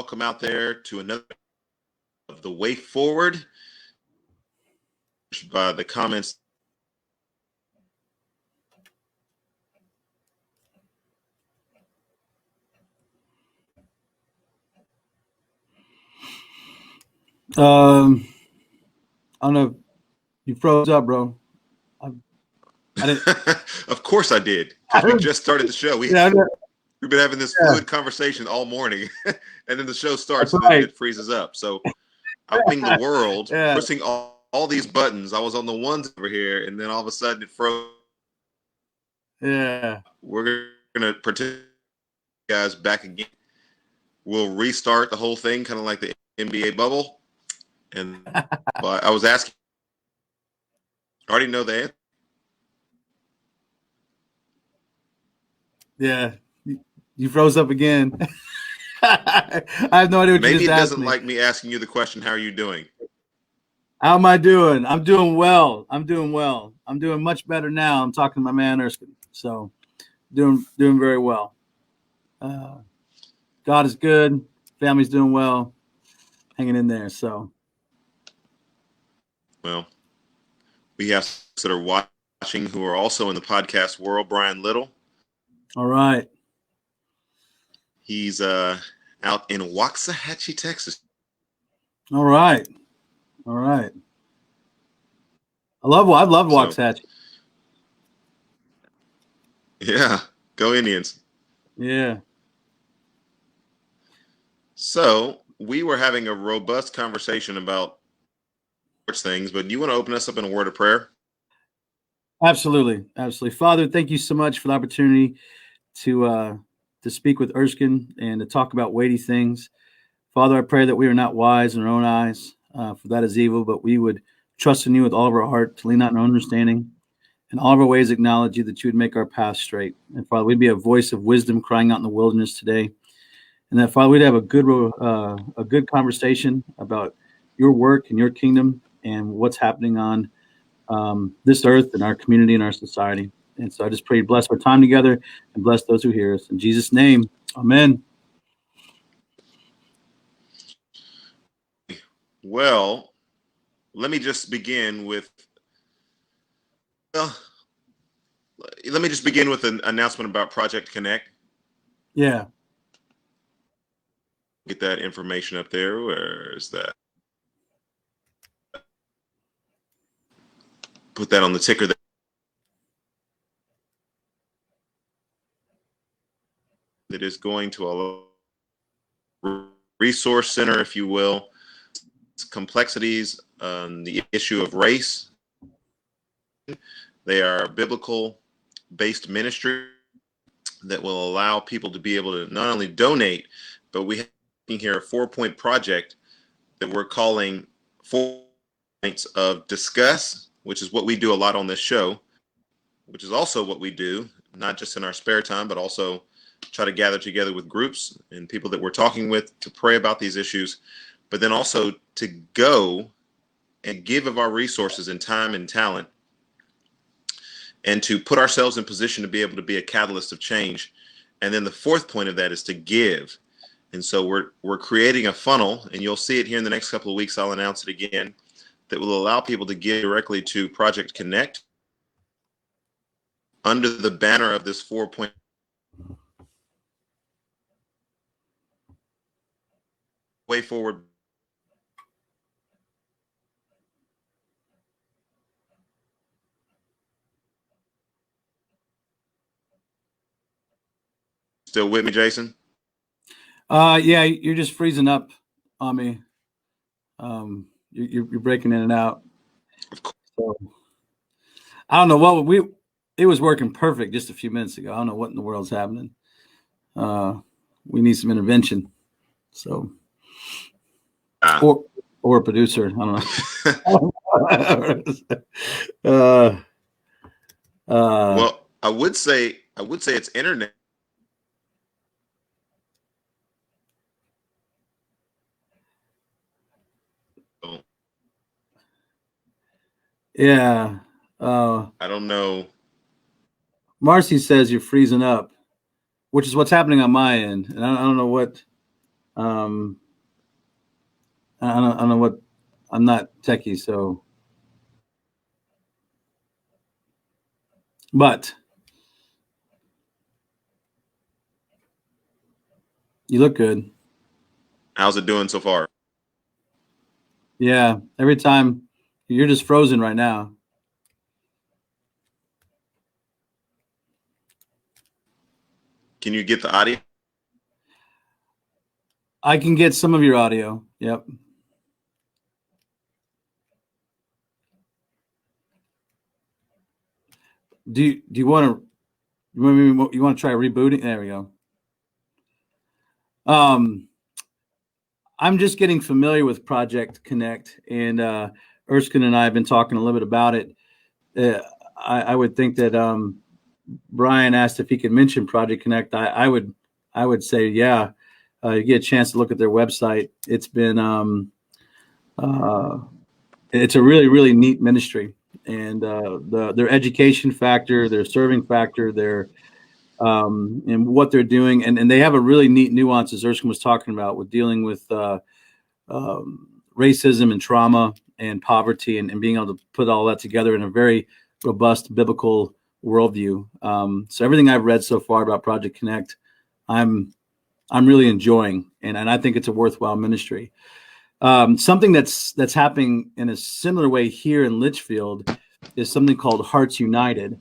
welcome out there to another of The Way Forward. By the comments. I don't know. You froze up, bro. I didn't. Of course I did, because we just started the show. We've been having this fluid conversation all morning, and then the show starts and then it freezes up. So I'm in the world, pressing all these buttons. I was on the ones over here, and then all of a sudden it froze. Yeah. We're going to pretend guys back again. We'll restart the whole thing, kind of like the NBA bubble. And but I was asking, I already know the answer. Yeah, you froze up again. I have no idea what Maybe you just asked me. Maybe it doesn't like me asking you the question, how are you doing? How am I doing? I'm doing well. I'm doing much better now. I'm talking to my man Erskin. So doing very well. God is good. Family's doing well. Hanging in there. So. Well, we have that are watching who are also in the podcast world. Brian Little. All right. He's out in Waxahachie, Texas. All right. I love Waxahachie. Yeah, go Indians. Yeah. So we were having a robust conversation about sports things, but do you want to open us up in a word of prayer? Absolutely. Father, thank you so much for the opportunity to speak with Erskin and to talk about weighty things. Father, I pray that we are not wise in our own eyes, for that is evil, but we would trust in you with all of our heart, to lean not in our understanding, in all of our ways acknowledge you, that you would make our path straight. And Father, we'd be a voice of wisdom crying out in the wilderness today. And that, Father, we'd have a good conversation about your work and your kingdom and what's happening on this earth and our community and our society. And so I just pray you bless our time together and bless those who hear us. In Jesus' name, amen. Well, let me just begin with an announcement about Project Connect. Yeah. Get that information up there. Where is that? Put that on the ticker. That is going to a resource center, if you will. It's complexities on the issue of race. They are biblical-based ministry that will allow people to be able to not only donate, but we have here a 4-point project that we're calling 4 points of discuss, which is what we do a lot on this show, which is also what we do, not just in our spare time, but also try to gather together with groups and people that we're talking with to pray about these issues, but then also to go and give of our resources and time and talent, and to put ourselves in position to be able to be a catalyst of change. And then the 4th point of that is to give. And so we're creating a funnel, and you'll see it here in the next couple of weeks. I'll announce it again, that will allow people to give directly to Project Connect under the banner of this 4-point. Way forward. Still with me, Jason? Yeah, you're just freezing up on me. You're breaking in and out. So, I don't know what it was working perfect just a few minutes ago. I don't know what in the world's happening. We need some intervention. So, or a producer. I don't know. Well, I would say it's internet. Yeah. I don't know. Marcy says you're freezing up, which is what's happening on my end, and I don't know what. Um, I don't know what. I'm not techie, so. But you look good. How's it doing so far? Yeah. Every time you're just frozen right now. Can you get the audio? I can get some of your audio. Yep. Do you want to you want to try rebooting? There we go. I'm just getting familiar with Project Connect, and Erskine and I have been talking a little bit about it. I would think that Brian asked if he could mention Project Connect. I would say yeah. You get a chance to look at their website. It's been it's a really neat ministry, and their education factor, their serving factor, their and what they're doing, and they have a really neat nuance, as Erskine was talking about, with dealing with racism and trauma and poverty, and being able to put all that together in a very robust biblical worldview. So everything I've read so far about Project Connect, I'm really enjoying, and I think it's a worthwhile ministry. Something that's happening in a similar way here in Litchfield is something called Hearts United,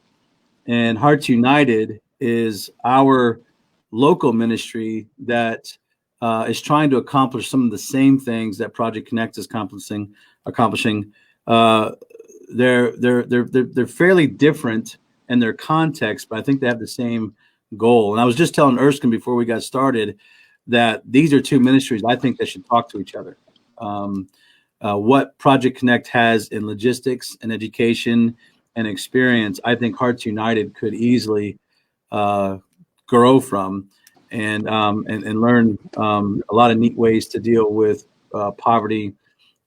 and Hearts United is our local ministry that is trying to accomplish some of the same things that Project Connect is accomplishing. They're fairly different in their context, but I think they have the same goal. And I was just telling Erskine before we got started that these are two ministries I think that should talk to each other. What Project Connect has in logistics and education and experience, I think Hearts United could easily grow from and learn a lot of neat ways to deal with poverty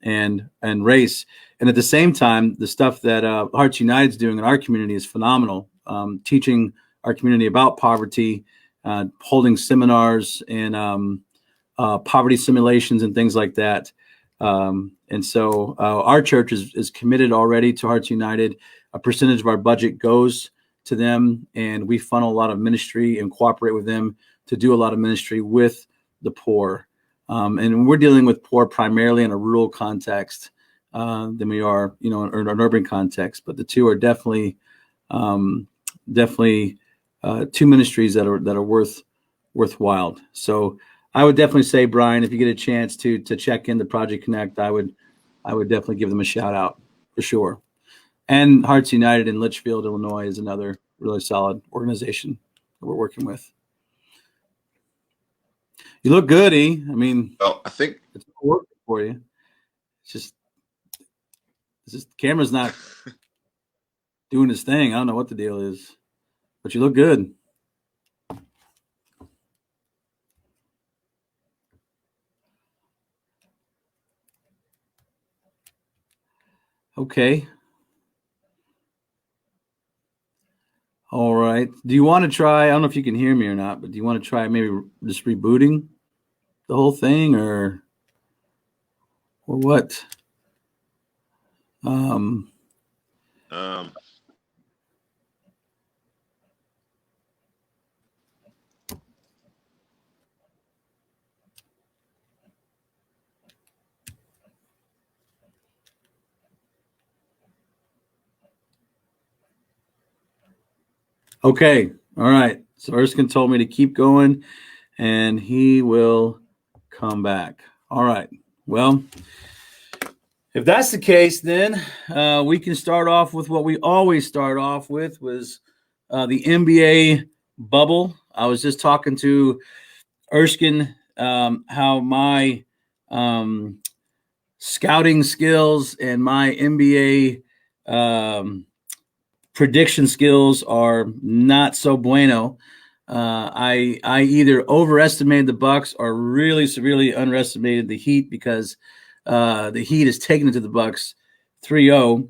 and race. And at the same time, the stuff that Hearts United is doing in our community is phenomenal. Teaching our community about poverty, holding seminars and poverty simulations and things like that. And so our church is committed already to Hearts United. A percentage of our budget goes to them, and we funnel a lot of ministry and cooperate with them to do a lot of ministry with the poor. And we're dealing with poor primarily in a rural context than we are, in an urban context. But the two are definitely two ministries that are worthwhile. So I would definitely say, Brian, if you get a chance to check into Project Connect, I would definitely give them a shout out for sure. And Hearts United in Litchfield, Illinois, is another really solid organization that we're working with. You look good, E. I mean, well, I think it's working for you. It's just the camera's not doing its thing. I don't know what the deal is, but you look good. Okay. All right. Do you want to try? I don't know if you can hear me or not, but do you want to try maybe just rebooting the whole thing, or what? Okay. All right. So Erskine told me to keep going, and he will come back. All right. Well, if that's the case, then we can start off with what we always start off with, was the NBA bubble. I was just talking to Erskine how my scouting skills and my NBA prediction skills are not so bueno. I either overestimated the Bucks or really severely underestimated the Heat, because the Heat is taking it to the Bucks 3-0.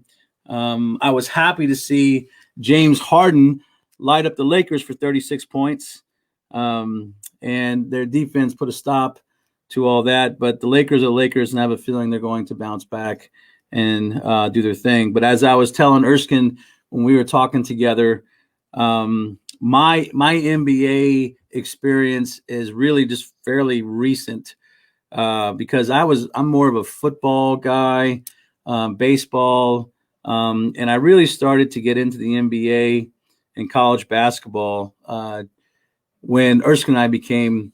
I was happy to see James Harden light up the Lakers for 36 points, and their defense put a stop all that. But the Lakers are Lakers, and I have a feeling they're going to bounce back and do their thing. But as I was telling Erskine when we were talking together, my NBA experience is really just fairly recent because I'm more of a football guy, baseball, and I really started to get into the NBA and college basketball when Erskine and I became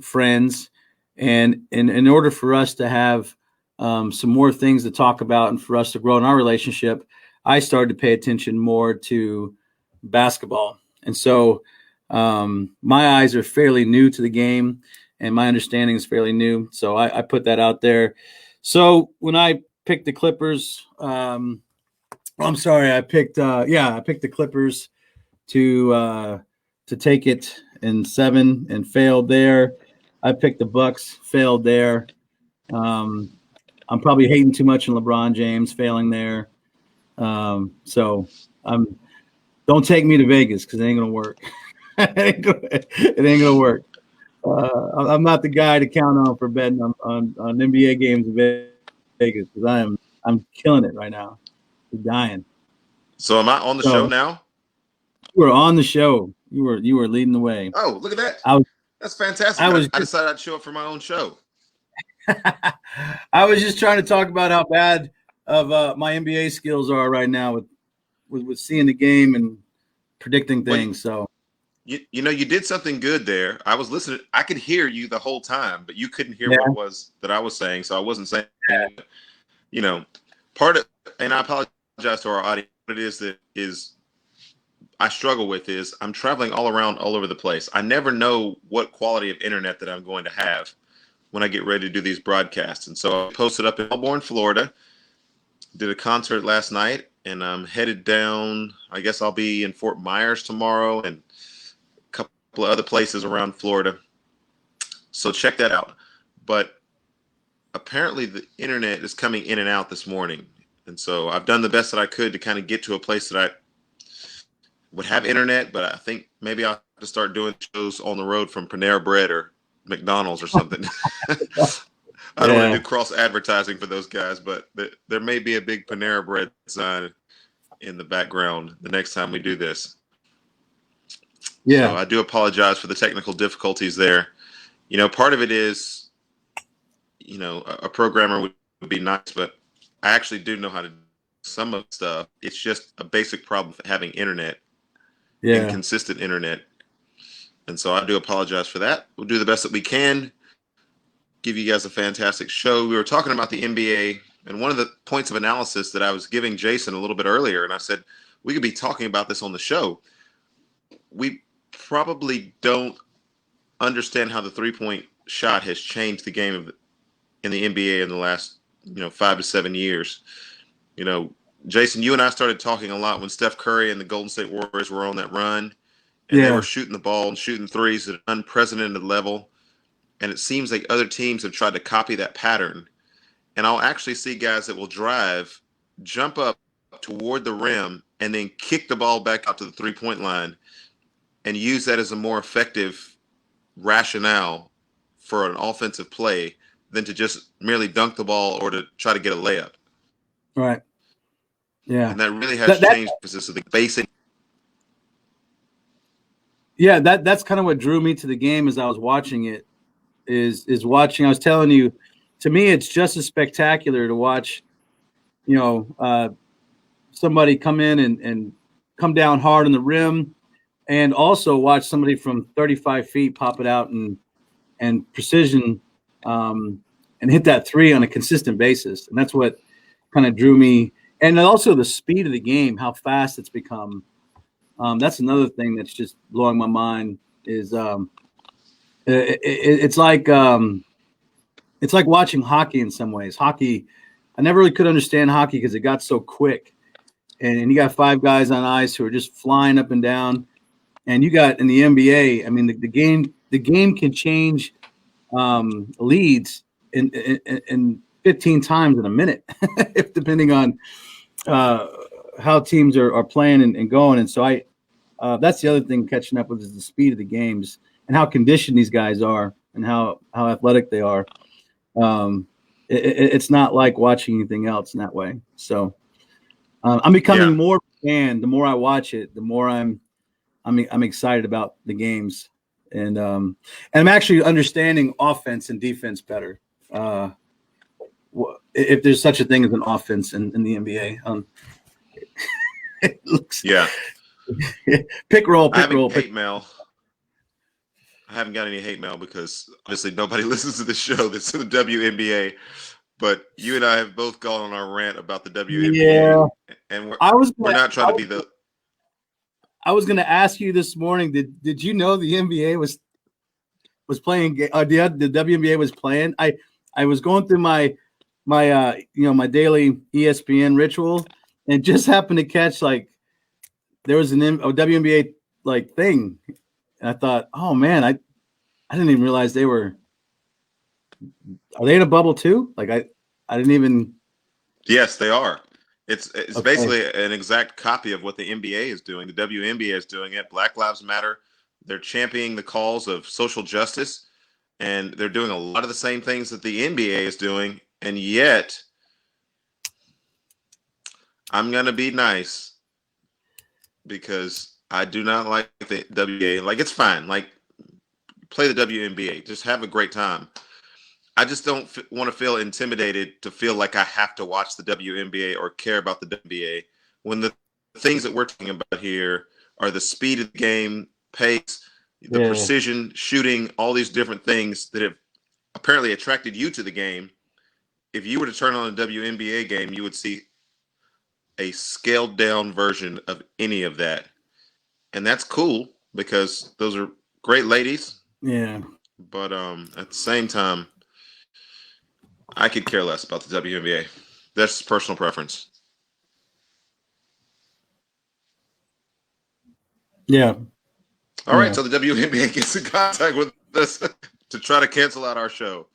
friends. And in order for us to have some more things to talk about and for us to grow in our relationship, I started to pay attention more to basketball. And so my eyes are fairly new to the game and my understanding is fairly new. So I put that out there. So when I picked the Clippers, I picked the Clippers to take it in 7 and failed there. I picked the Bucks, failed there. I'm probably hating too much on LeBron James, failing there. So don't take me to Vegas because it ain't gonna work. It ain't gonna work. I'm not the guy to count on for betting on NBA games in Vegas because I'm killing it right now. I'm dying. So am I on the show now? You were on the show. You were leading the way. Oh, look at that. That's fantastic. I decided I'd show up for my own show. I was just trying to talk about how bad of my NBA skills are right now with seeing the game and predicting things. So you know, you did something good there. I was listening. I could hear you the whole time, but you couldn't hear what it was that I was saying. So I wasn't saying, you know, and I apologize to our audience. What it is that I struggle with is I'm traveling all over the place. I never know what quality of internet that I'm going to have when I get ready to do these broadcasts. And so I posted up in Melbourne, Florida, did a concert last night, and I'm headed down. I guess I'll be in Fort Myers tomorrow and a couple of other places around Florida. So check that out. But apparently the internet is coming in and out this morning. And so I've done the best that I could to kind of get to a place that I would have internet, but I think maybe I'll have to start doing shows on the road from Panera Bread or McDonald's or something. I don't want to do cross advertising for those guys, but there may be a big Panera Bread sign in the background the next time we do this. Yeah. So I do apologize for the technical difficulties there. You know, part of it is, you know, a programmer would be nice, but I actually do know how to do some of the stuff. It's just a basic problem for having internet. And consistent internet. And so I do apologize for that. We'll do the best that we can, give you guys a fantastic show. We were talking about the NBA, and one of the points of analysis that I was giving Jason a little bit earlier, and I said, we could be talking about this on the show. We probably don't understand how the three-point shot has changed the game in the NBA in the last, 5 to 7 years. Jason, you and I started talking a lot when Steph Curry and the Golden State Warriors were on that run, and they were shooting the ball and shooting threes at an unprecedented level. And it seems like other teams have tried to copy that pattern. And I'll actually see guys that will drive, jump up toward the rim, and then kick the ball back out to the three-point line and use that as a more effective rationale for an offensive play than to just merely dunk the ball or to try to get a layup. Right. Yeah. And that really has changed emphasis of the basic. Yeah, that's kind of what drew me to the game as I was watching it. Is watching. I was telling you, to me, it's just as spectacular to watch, somebody come in and come down hard on the rim, and also watch somebody from 35 feet pop it out and precision and hit that three on a consistent basis. And that's what kind of drew me. And also the speed of the game, how fast it's become. That's another thing that's just blowing my mind. Is it's like watching hockey in some ways. Hockey, I never really could understand hockey because it got so quick, and you got 5 guys on ice who are just flying up and down. And you got in the NBA, I mean, the game can change leads in 15 times in a minute, depending on how teams are playing and going. And so that's the other thing catching up with is the speed of the games and how conditioned these guys are. and how athletic they are. It's not like watching anything else in that way. So I'm becoming more fan. The more I watch it, the more I'm excited about the games, and I'm actually understanding offense and defense better. If there's such a thing as an offense in the NBA, it looks pick roll. Hate mail. I haven't got any hate mail because obviously nobody listens to the show that's in the WNBA. But you and I have both gone on our rant about the WNBA, and we're not trying to be the. I was going to ask you this morning. Did you know the NBA was playing? The WNBA was playing. I was going through my my daily ESPN ritual, and just happened to catch there was a WNBA thing, and I thought, oh man, I didn't even realize they were. Are they in a bubble too? I didn't even. Yes, they are. It's okay. Basically an exact copy of what the NBA is doing. The WNBA is doing it. Black Lives Matter. They're championing the cause of social justice, and they're doing a lot of the same things that the NBA is doing. And yet, I'm gonna be nice because I do not like the WNBA. It's fine. Play the WNBA. Just have a great time. I just don't want to feel intimidated to feel like I have to watch the WNBA or care about the WNBA when the things that we're talking about here are the speed of the game, pace, the precision, shooting, all these different things that have apparently attracted you to the game. If you were to turn on a WNBA game, you would see a scaled down version of any of that. And that's cool because those are great ladies. Yeah. But at the same time, I could care less about the WNBA. That's personal preference. Yeah. All right, so the WNBA gets in contact with us to try to cancel out our show.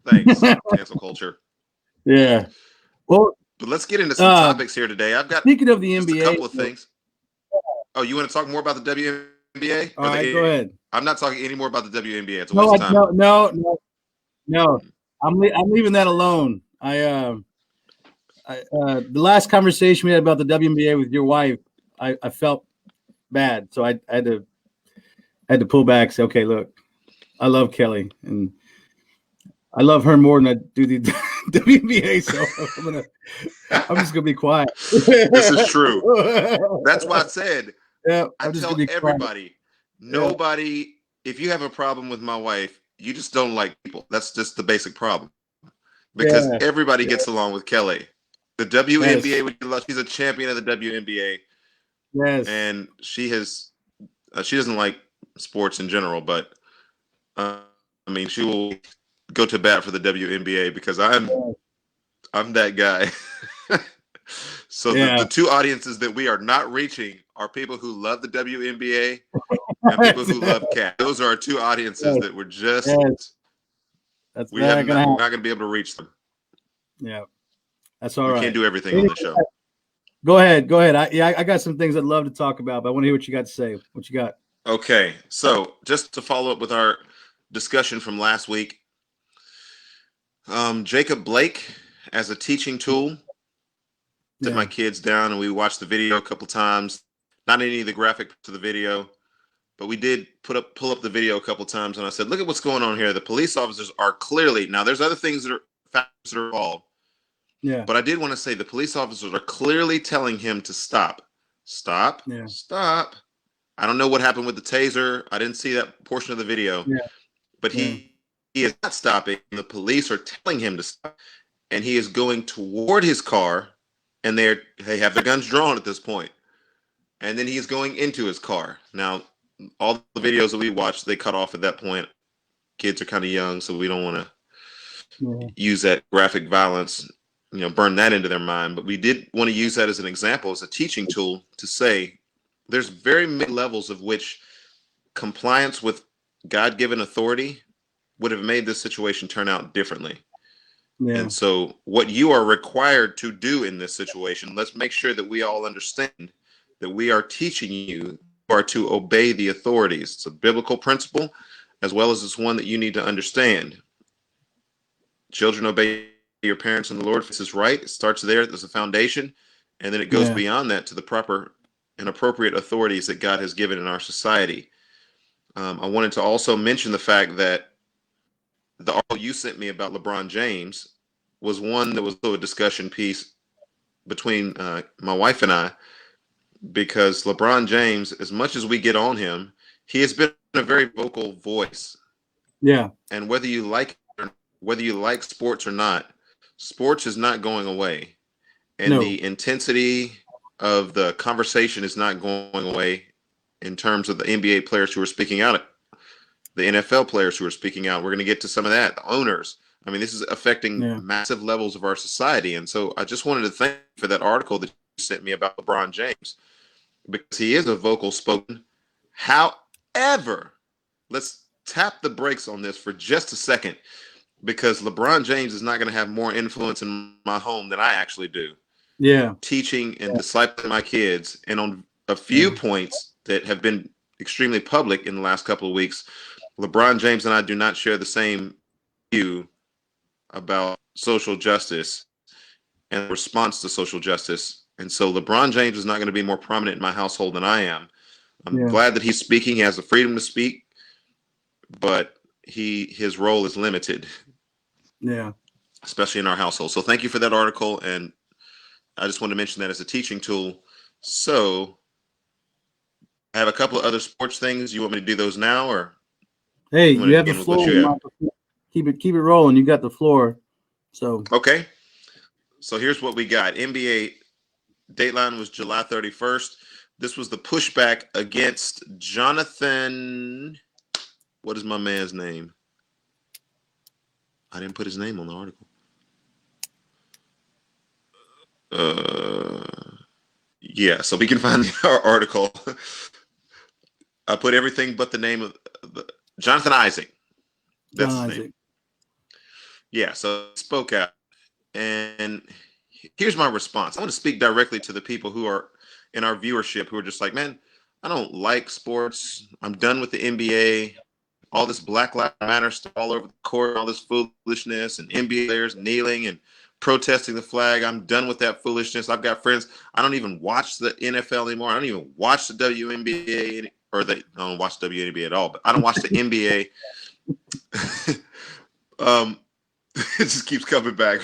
Thanks, cancel culture. Yeah. Well, but let's get into some topics here today. I've got speaking of the NBA, a couple of things. Oh, you want to talk more about the WNBA? All right, go ahead. I'm not talking any more about the WNBA. It's a waste of time. No. I'm leaving that alone. The last conversation we had about the WNBA with your wife, I felt bad, so I had to pull back. Say, okay, look, I love Kelly, and I love her more than I do the WNBA. So I'm just gonna be quiet. This is true. That's why I said. Yeah, I tell everybody, nobody. If you have a problem with my wife, you just don't like people. That's just the basic problem. Because everybody gets along with Kelly. The WNBA, she's a champion of the WNBA. Yes. And she doesn't like sports in general, but she will go to bat for the WNBA because I'm that guy. So the two audiences that we are not reaching are people who love the WNBA and people who love cat. Those are our two audiences that we're just we're not going to be able to reach them. Yeah, that's all right. We can't do everything on the show. Go ahead. I got some things I'd love to talk about, but I want to hear what you got to say. What you got? Okay, so just to follow up with our discussion from last week, Jacob Blake as a teaching tool. Sit my kids down and we watched the video a couple times. Not any of the graphics to the video, but we did pull up the video a couple times, and I said, "Look at what's going on here. The police officers are clearly now. There's other things that are factors that are involved. Yeah, but I did want to say the police officers are clearly telling him to stop. Stop. I don't know what happened with the taser. I didn't see that portion of the video. Yeah. But he is not stopping. The police are telling him to stop, and he is going toward his car, and they have their guns drawn at this point. And then he is going into his car. Now, all the videos that we watched, they cut off at that point. Kids are kind of young, so we don't want to use that graphic violence, burn that into their mind. But we did want to use that as an example, as a teaching tool to say there's very many levels of which compliance with God-given authority would have made this situation turn out differently. Yeah. And so what you are required to do in this situation, let's make sure that we all understand that we are teaching you are to obey the authorities. It's a biblical principle. as well as it's one that you need to understand. Children, obey your parents in the Lord. This is right. It starts there. There's a foundation. And then it goes beyond that to the proper and appropriate authorities that God has given in our society. I wanted to also mention the fact that the article you sent me about LeBron James was one that was a discussion piece between my wife and I, because LeBron James, as much as we get on him, he has been a very vocal voice. Yeah. And whether you like sports or not, sports is not going away. And the intensity of the conversation is not going away in terms of the NBA players who are speaking out, the NFL players who are speaking out. We're going to get to some of that, the owners. I mean, this is affecting massive levels of our society. And so I just wanted to thank you for that article that you sent me about LeBron James, because he is a vocal spoken. However, let's tap the brakes on this for just a second, because LeBron James is not going to have more influence in my home than I actually do. Yeah. Teaching and discipling my kids. And on a few points that have been extremely public in the last couple of weeks, LeBron James and I do not share the same view about social justice and response to social justice. And so LeBron James is not going to be more prominent in my household than I am. I'm glad that he's speaking. He has the freedom to speak, but his role is limited. Yeah. Especially in our household. So thank you for that article. And I just want to mention that as a teaching tool. So I have a couple of other sports things. You want me to do those now, or? Hey, you have the floor. Keep it rolling. You got the floor. So okay. So here's what we got. NBA dateline was July 31st. This was the pushback against Jonathan. What is my man's name? I didn't put his name on the article. Yeah, so we can find our article. I put everything but the name of Jonathan Isaac. That's his name. Yeah, so he spoke out. And here's my response. I want to speak directly to the people who are in our viewership who are just like, man, I don't like sports. I'm done with the NBA. All this Black Lives Matter stuff all over the court, all this foolishness, and NBA players kneeling and protesting the flag. I'm done with that foolishness. I've got friends. I don't even watch the NFL anymore. I don't even watch the WNBA, I don't watch WNBA at all, but I don't watch the NBA. It just keeps coming back.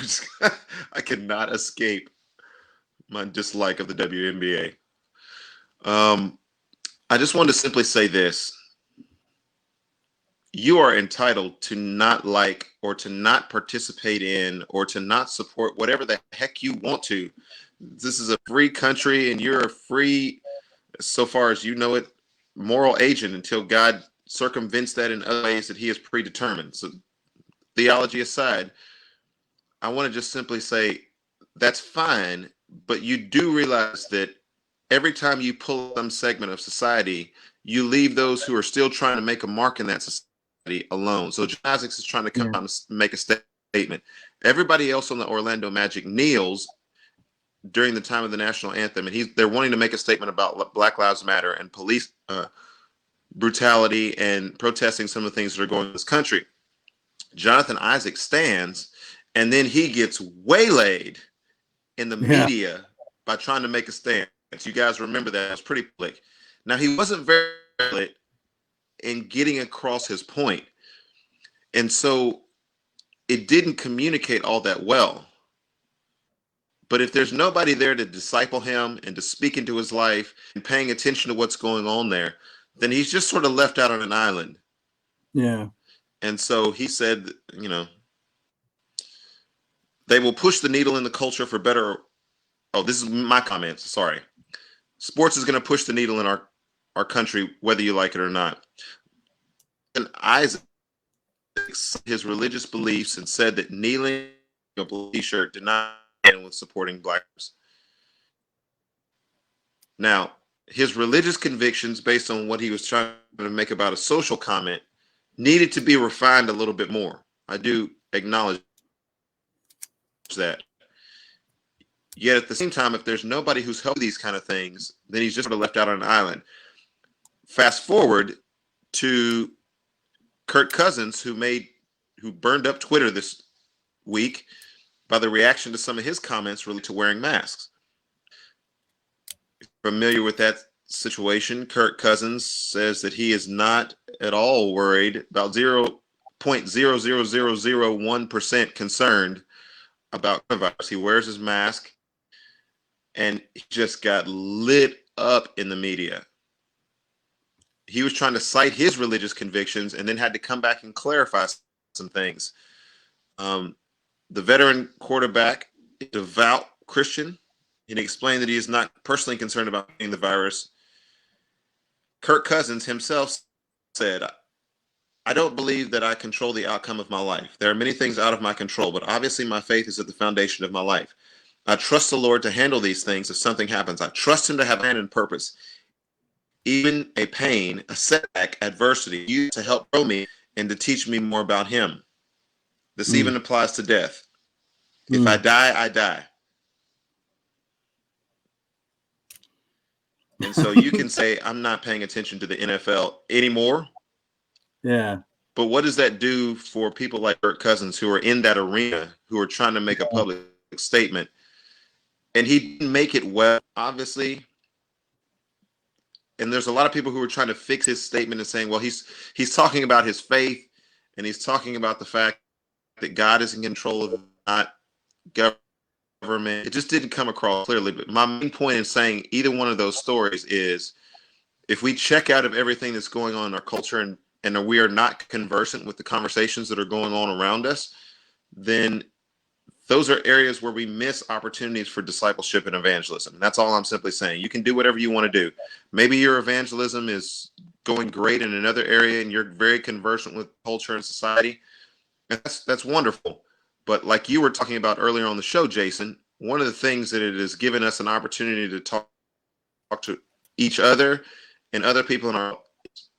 I cannot escape my dislike of the WNBA. I just wanted to simply say this. You are entitled to not like or to not participate in or to not support whatever the heck you want to. This is a free country, and you're a free, so far as you know it, moral agent until God circumvents that in other ways that he has predetermined. So theology aside, I want to just simply say that's fine, but you do realize that every time you pull some segment of society, you leave those who are still trying to make a mark in that society alone. So John Isaacs is trying to come out and make a statement. Everybody else on the Orlando Magic kneels during the time of the national anthem, and they're wanting to make a statement about Black Lives Matter and police brutality and protesting some of the things that are going on in this country. Jonathan Isaac stands, and then he gets waylaid in the media by trying to make a stand. You guys remember that. It was pretty public. Now, he wasn't very public in getting across his point. And so it didn't communicate all that well. But if there's nobody there to disciple him and to speak into his life and paying attention to what's going on there, then he's just sort of left out on an island. Yeah. And so he said, you know, they will push the needle in the culture for better. Oh, this is my comments. Sorry. Sports is going to push the needle in our country, whether you like it or not. And Isaac, his religious beliefs, and said that kneeling a blue t-shirt did not end with supporting blacks. Now, his religious convictions, based on what he was trying to make about a social comment, needed to be refined a little bit more. I do acknowledge that. Yet at the same time, if there's nobody who's helping these kind of things, then he's just sort of left out on an island. Fast forward to Kirk Cousins, who burned up Twitter this week by the reaction to some of his comments related to wearing masks. Familiar with that situation, Kirk Cousins says that he is not at all worried, about 0.00001% concerned about coronavirus. He wears his mask, and he just got lit up in the media. He was trying to cite his religious convictions and then had to come back and clarify some things. The veteran quarterback, devout Christian, and he explained that he is not personally concerned about getting the virus. Kirk Cousins himself said, I don't believe that I control the outcome of my life. There are many things out of my control, but obviously my faith is at the foundation of my life. I trust the Lord to handle these things if something happens. I trust him to have a plan and purpose. Even a pain, a setback, adversity, used to help grow me and to teach me more about him. This even applies to death. If I die, I die. And so you can say, I'm not paying attention to the NFL anymore. Yeah. But what does that do for people like Kirk Cousins who are in that arena, who are trying to make a public statement? And he didn't make it well, obviously. And there's a lot of people who are trying to fix his statement and saying, well, he's talking about his faith, and he's talking about the fact that God is in control of it, not government. It just didn't come across clearly. But my main point in saying either one of those stories is, if we check out of everything that's going on in our culture and we are not conversant with the conversations that are going on around us, then those are areas where we miss opportunities for discipleship and evangelism. That's all I'm simply saying. You can do whatever you want to do. Maybe your evangelism is going great in another area and you're very conversant with culture and society. And that's wonderful. But like you were talking about earlier on the show, Jason, one of the things that it has given us an opportunity to talk to each other and other people in our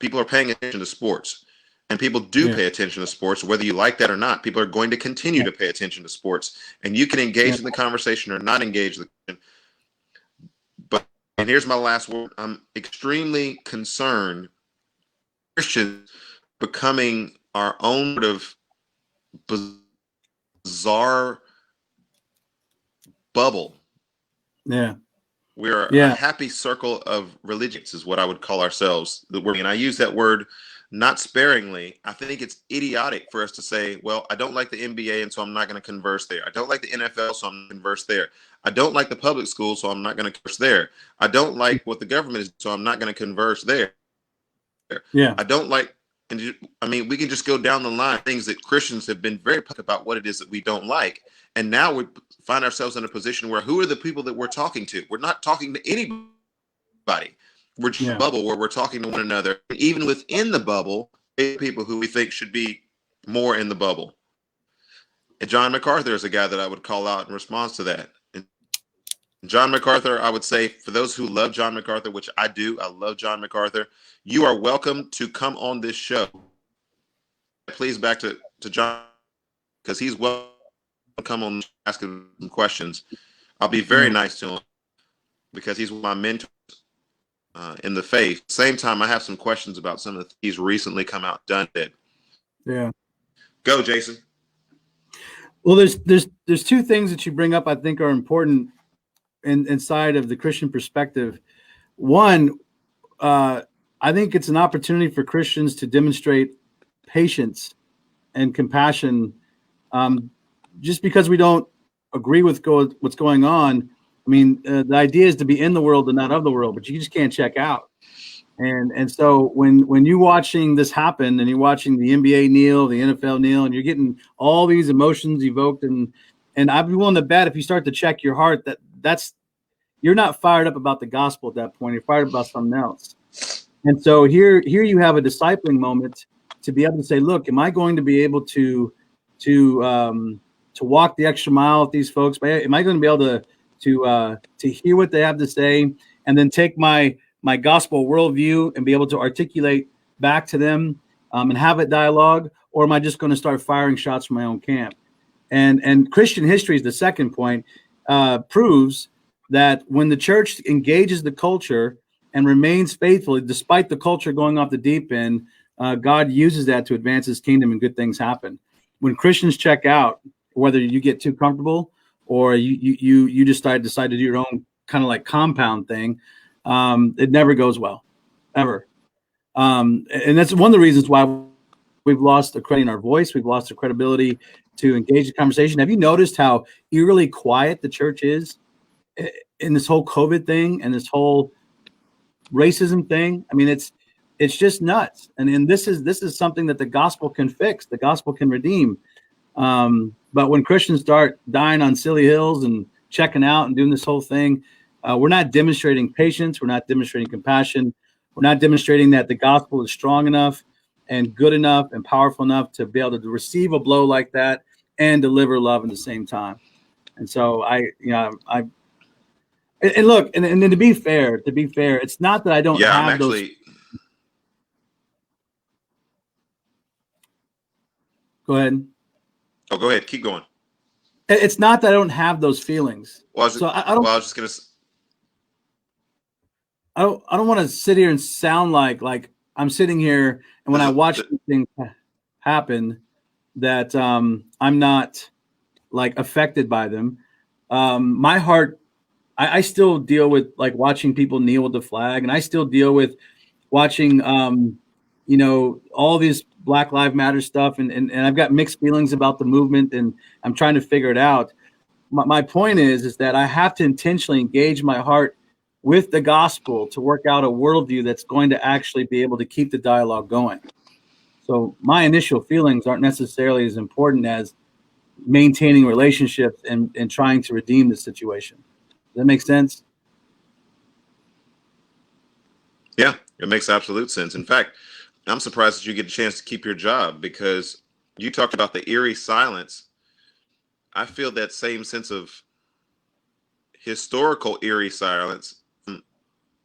people are paying attention to sports. And people do pay attention to sports, whether you like that or not. People are going to continue to pay attention to sports. And you can engage in the conversation or not engage. But, and here's my last word. I'm extremely concerned Christians becoming our own sort of bizarre bubble. Yeah. We're a happy circle of religions is what I would call ourselves. And I use that word not sparingly. I think it's idiotic for us to say, well, I don't like the NBA, and so I'm not going to converse there. I don't like the NFL, so I'm going to converse there. I don't like the public school, so I'm not going to converse there. I don't like what the government is, so I'm not going to converse there. Yeah. I don't like, I mean, we can just go down the line, things that Christians have been very public about what it is that we don't like. And now we find ourselves in a position where who are the people that we're talking to? We're not talking to anybody. We're just a bubble where we're talking to one another. And even within the bubble, people who we think should be more in the bubble. And John MacArthur is a guy that I would call out in response to that. And John MacArthur, I would say, for those who love John MacArthur, which I do, I love John MacArthur, you are welcome to come on this show. Please back to John, because he's welcome to come on and ask him some questions. I'll be very nice to him because he's my mentor. In the faith. Same time, I have some questions about some of the things he's recently come out done it. Yeah. Go, Jason. Well, there's two things that you bring up I think are important inside of the Christian perspective. One, I think it's an opportunity for Christians to demonstrate patience and compassion. Just because we don't agree with what's going on, I mean, the idea is to be in the world and not of the world, but you just can't check out. And so when you're watching this happen and you're watching the NBA kneel, the NFL kneel, and you're getting all these emotions evoked, and I'd be willing to bet if you start to check your heart that's you're not fired up about the gospel at that point. You're fired up about something else. And so here you have a discipling moment to be able to say, look, am I going to be able to walk the extra mile with these folks? Am I going to be able to hear what they have to say and then take my gospel worldview and be able to articulate back to them and have a dialogue? Or am I just going to start firing shots from my own camp? And Christian history is the second point, proves that when the church engages the culture and remains faithful, despite the culture going off the deep end, God uses that to advance his kingdom and good things happen. When Christians check out, whether you get too comfortable or you just decide to do your own kind of like compound thing, it never goes well, ever. And that's one of the reasons why we've lost the credit in our voice. We've lost the credibility to engage the conversation. Have you noticed how eerily quiet the church is in this whole COVID thing and this whole racism thing? I mean, it's just nuts. And this is something that the gospel can fix. The gospel can redeem. But when Christians start dying on silly hills and checking out and doing this whole thing, we're not demonstrating patience. We're not demonstrating compassion. We're not demonstrating that the gospel is strong enough and good enough and powerful enough to be able to receive a blow like that and deliver love at the same time. And so and look, and to be fair, it's not that I don't have those. Go ahead. Oh, go ahead. Keep going. It's not that I don't have those feelings. I don't want to sit here and sound like I'm sitting here and when I watch these things happen that I'm not like affected by them. My heart, I still deal with like watching people kneel with the flag, and I still deal with watching all these Black Lives Matter stuff, and I've got mixed feelings about the movement, and I'm trying to figure it out. My point is that I have to intentionally engage my heart with the gospel to work out a worldview that's going to actually be able to keep the dialogue going. So my initial feelings aren't necessarily as important as maintaining relationships and trying to redeem the situation. Does that make sense? Yeah, it makes absolute sense. In fact, I'm surprised that you get a chance to keep your job, because you talked about the eerie silence. I feel that same sense of historical eerie silence from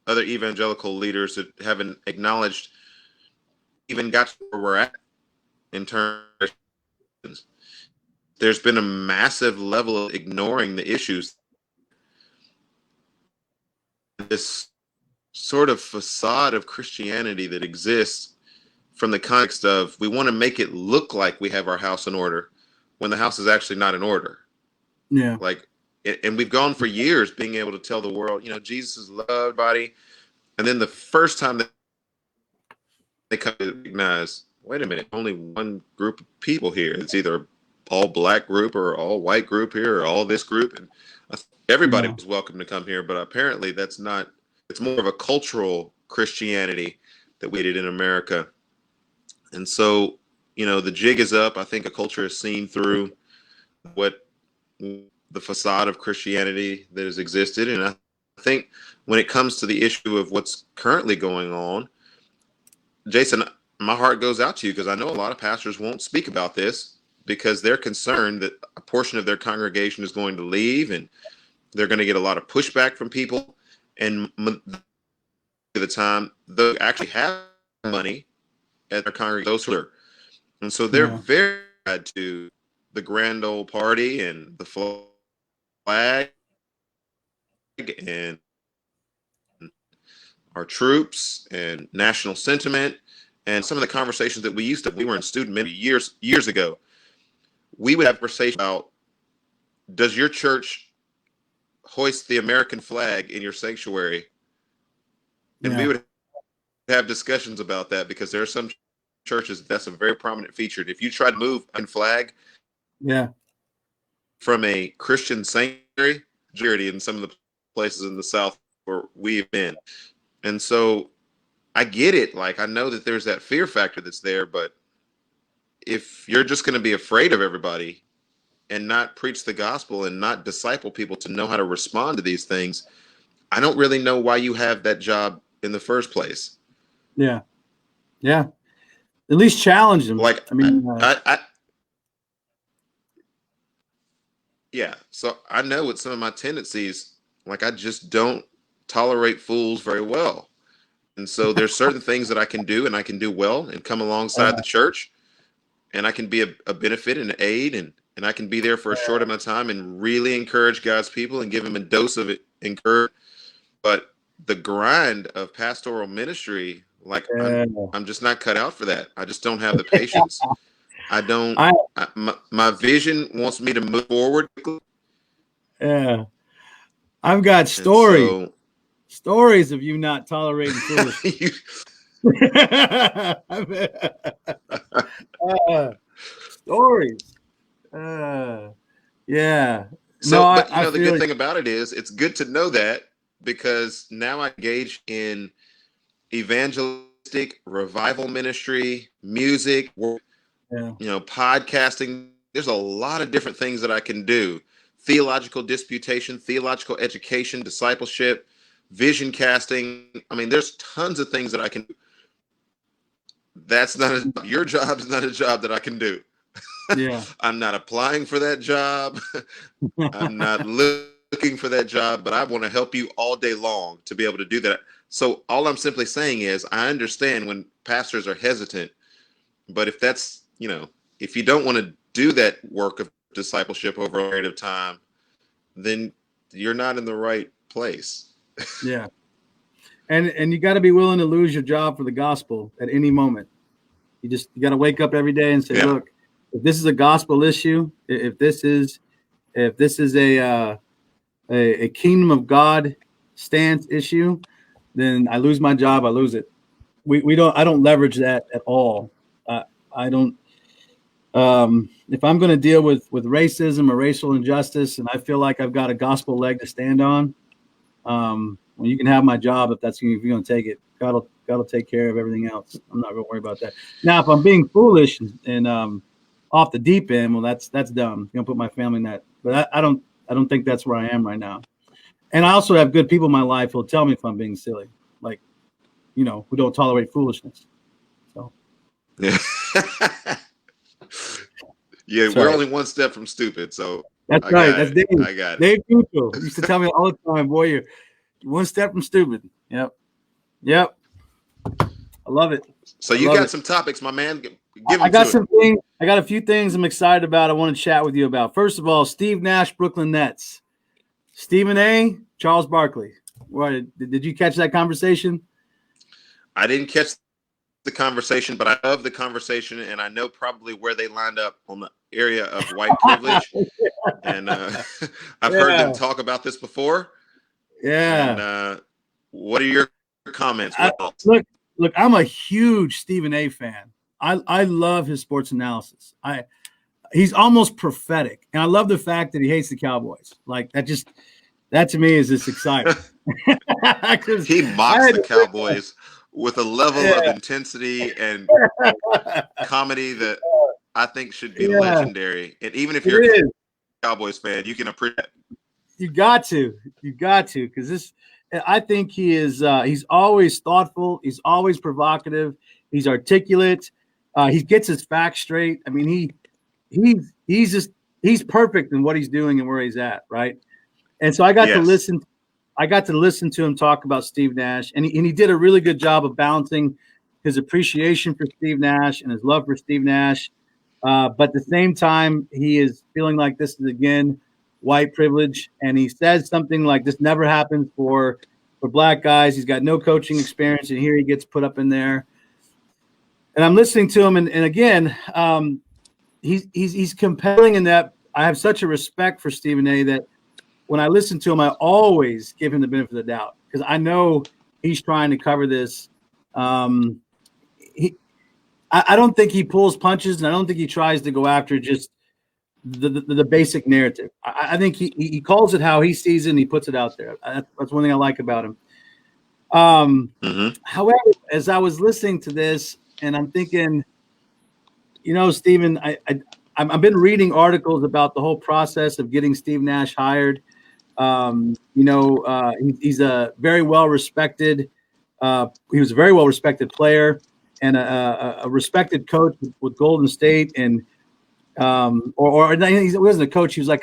other evangelical leaders that haven't acknowledged, even got to where we're at in terms of, there's been a massive level of ignoring the issues. This sort of facade of Christianity that exists from the context of, we want to make it look like we have our house in order when the house is actually not in order. Yeah. And we've gone for years being able to tell the world, Jesus is loved everybody. And then the first time that they come to recognize, wait a minute, only one group of people here. It's either all Black group or all white group here or all this group. And everybody was welcome to come here, but apparently that's not, it's more of a cultural Christianity that we did in America. And so, the jig is up. I think a culture has seen through what the facade of Christianity that has existed. And I think when it comes to the issue of what's currently going on, Jason, my heart goes out to you, because I know a lot of pastors won't speak about this because they're concerned that a portion of their congregation is going to leave and they're going to get a lot of pushback from people. And the time they actually have money at their congregation, and so they're very bad to the grand old party and the flag and our troops and national sentiment and some of the conversations that we were in student ministry years ago. We would have conversations about, does your church hoist the American flag in your sanctuary? And we would have discussions about that, because there are some churches that's a very prominent feature. If you try to move a flag from a Christian sanctuary in some of the places in the South where we've been. And so I get it. Like, I know that there's that fear factor that's there, but if you're just going to be afraid of everybody and not preach the gospel and not disciple people to know how to respond to these things, I don't really know why you have that job in the first place. Yeah. At least challenge them. Like, so I know with some of my tendencies, like, I just don't tolerate fools very well. And so there's certain things that I can do, and I can do well and come alongside the church, and I can be a benefit and an aid, and I can be there for a short amount of time and really encourage God's people and give them a dose of encouragement. But the grind of pastoral ministry, Like Yeah. I'm just not cut out for that. I just don't have the patience. I don't. I My vision wants me to move forward, yeah. I've got and stories so of you not tolerating foolishness. you, Stories. Uh, yeah. No, so, but I the feel good it. thing about it is it's good to know that, because now I engage in evangelistic revival ministry, music, Yeah. podcasting. There's a lot of different things that I can do. Theological disputation, theological education, discipleship, vision casting. I mean, there's tons of things that I can do. That's not your job is not a job that I can do. Yeah. I'm not applying for that job. I'm not looking for that job, but I want to help you all day long to be able to do that. So all I'm simply saying is I understand when pastors are hesitant, but if that's, if you don't want to do that work of discipleship over a period of time, then you're not in the right place. Yeah. And you got to be willing to lose your job for the gospel at any moment. You got to wake up every day and say, Yeah. look, if this is a gospel issue, if this is a kingdom of God stance issue, then I lose my job. I lose it. I don't leverage that at all. I don't. If I'm going to deal with racism or racial injustice, and I feel like I've got a gospel leg to stand on, well, you can have my job if you're going to take it. God will take care of everything else. I'm not going to worry about that. Now, if I'm being foolish and off the deep end, well, that's dumb. You don't put my family in that. But I don't think that's where I am right now. And I also have good people in my life who'll tell me if I'm being silly, like, who don't tolerate foolishness. So Yeah. Yeah, that's we're right. only one step from stupid. So That's I right. got That's it. Dave. I got it. Dave Mutual used to tell me all the time, boy, you're one step from stupid. Yep. I love it. So you got some topics, my man. Give them I got to some things. I got a few things I'm excited about. I want to chat with you about. First of all, Steve Nash, Brooklyn Nets. Stephen A. Charles Barkley. What, did you catch that conversation? I didn't catch the conversation, but I love the conversation, and I know probably where they lined up on the area of white privilege. And I've heard them talk about this before. Yeah. And what are your comments? Look, I'm a huge Stephen A. fan. I love his sports analysis. He's almost prophetic, and I love the fact that he hates the Cowboys. Like that to me is just exciting. He mocks the Cowboys with a level of intensity and comedy that I think should be legendary. And even if you're a Cowboys fan, you can appreciate it. You got to, because I think he is. He's always thoughtful. He's always provocative. He's articulate. He gets his facts straight. I mean, he's perfect in what he's doing and where he's at, right? And so I got to listen. I got to listen to him talk about Steve Nash, and he did a really good job of balancing his appreciation for Steve Nash and his love for Steve Nash. But at the same time, he is feeling like this is, again, white privilege. And he says something like, this never happens for black guys. He's got no coaching experience, and here he gets put up in there. And I'm listening to him, and again, he's compelling in that I have such a respect for Stephen A. that when I listen to him, I always give him the benefit of the doubt because I know he's trying to cover this. I don't think he pulls punches, and I don't think he tries to go after just the basic narrative. I think he calls it how he sees it, and he puts it out there. That's one thing I like about him. However, as I was listening to this, and I'm thinking, Stephen, I've been reading articles about the whole process of getting Steve Nash hired. He's a very well respected. He was a very well respected player and a respected coach with Golden State. And he wasn't a coach. He was like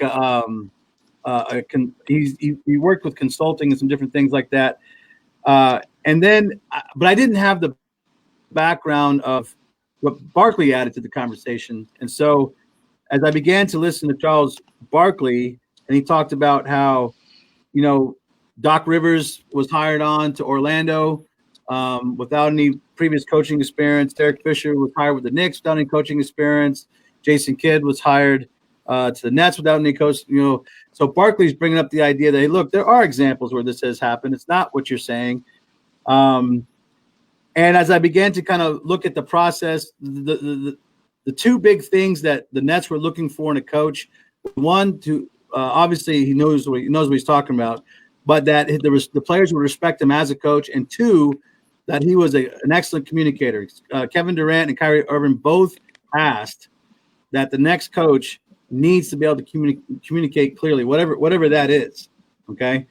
he worked with consulting and some different things like that. But I didn't have the background of what Barkley added to the conversation. And so as I began to listen to Charles Barkley, and he talked about how, Doc Rivers was hired on to Orlando without any previous coaching experience. Derek Fisher was hired with the Knicks without any coaching experience. Jason Kidd was hired to the Nets without any coach. So Barkley's bringing up the idea that, hey, look, there are examples where this has happened. It's not what you're saying. And as I began to kind of look at the process, the two big things that the Nets were looking for in a coach, one, to obviously he knows what he's talking about, but that the players would respect him as a coach, and two, that he was an excellent communicator. Kevin Durant and Kyrie Irving both asked that the next coach needs to be able to communicate clearly, whatever that is. Okay.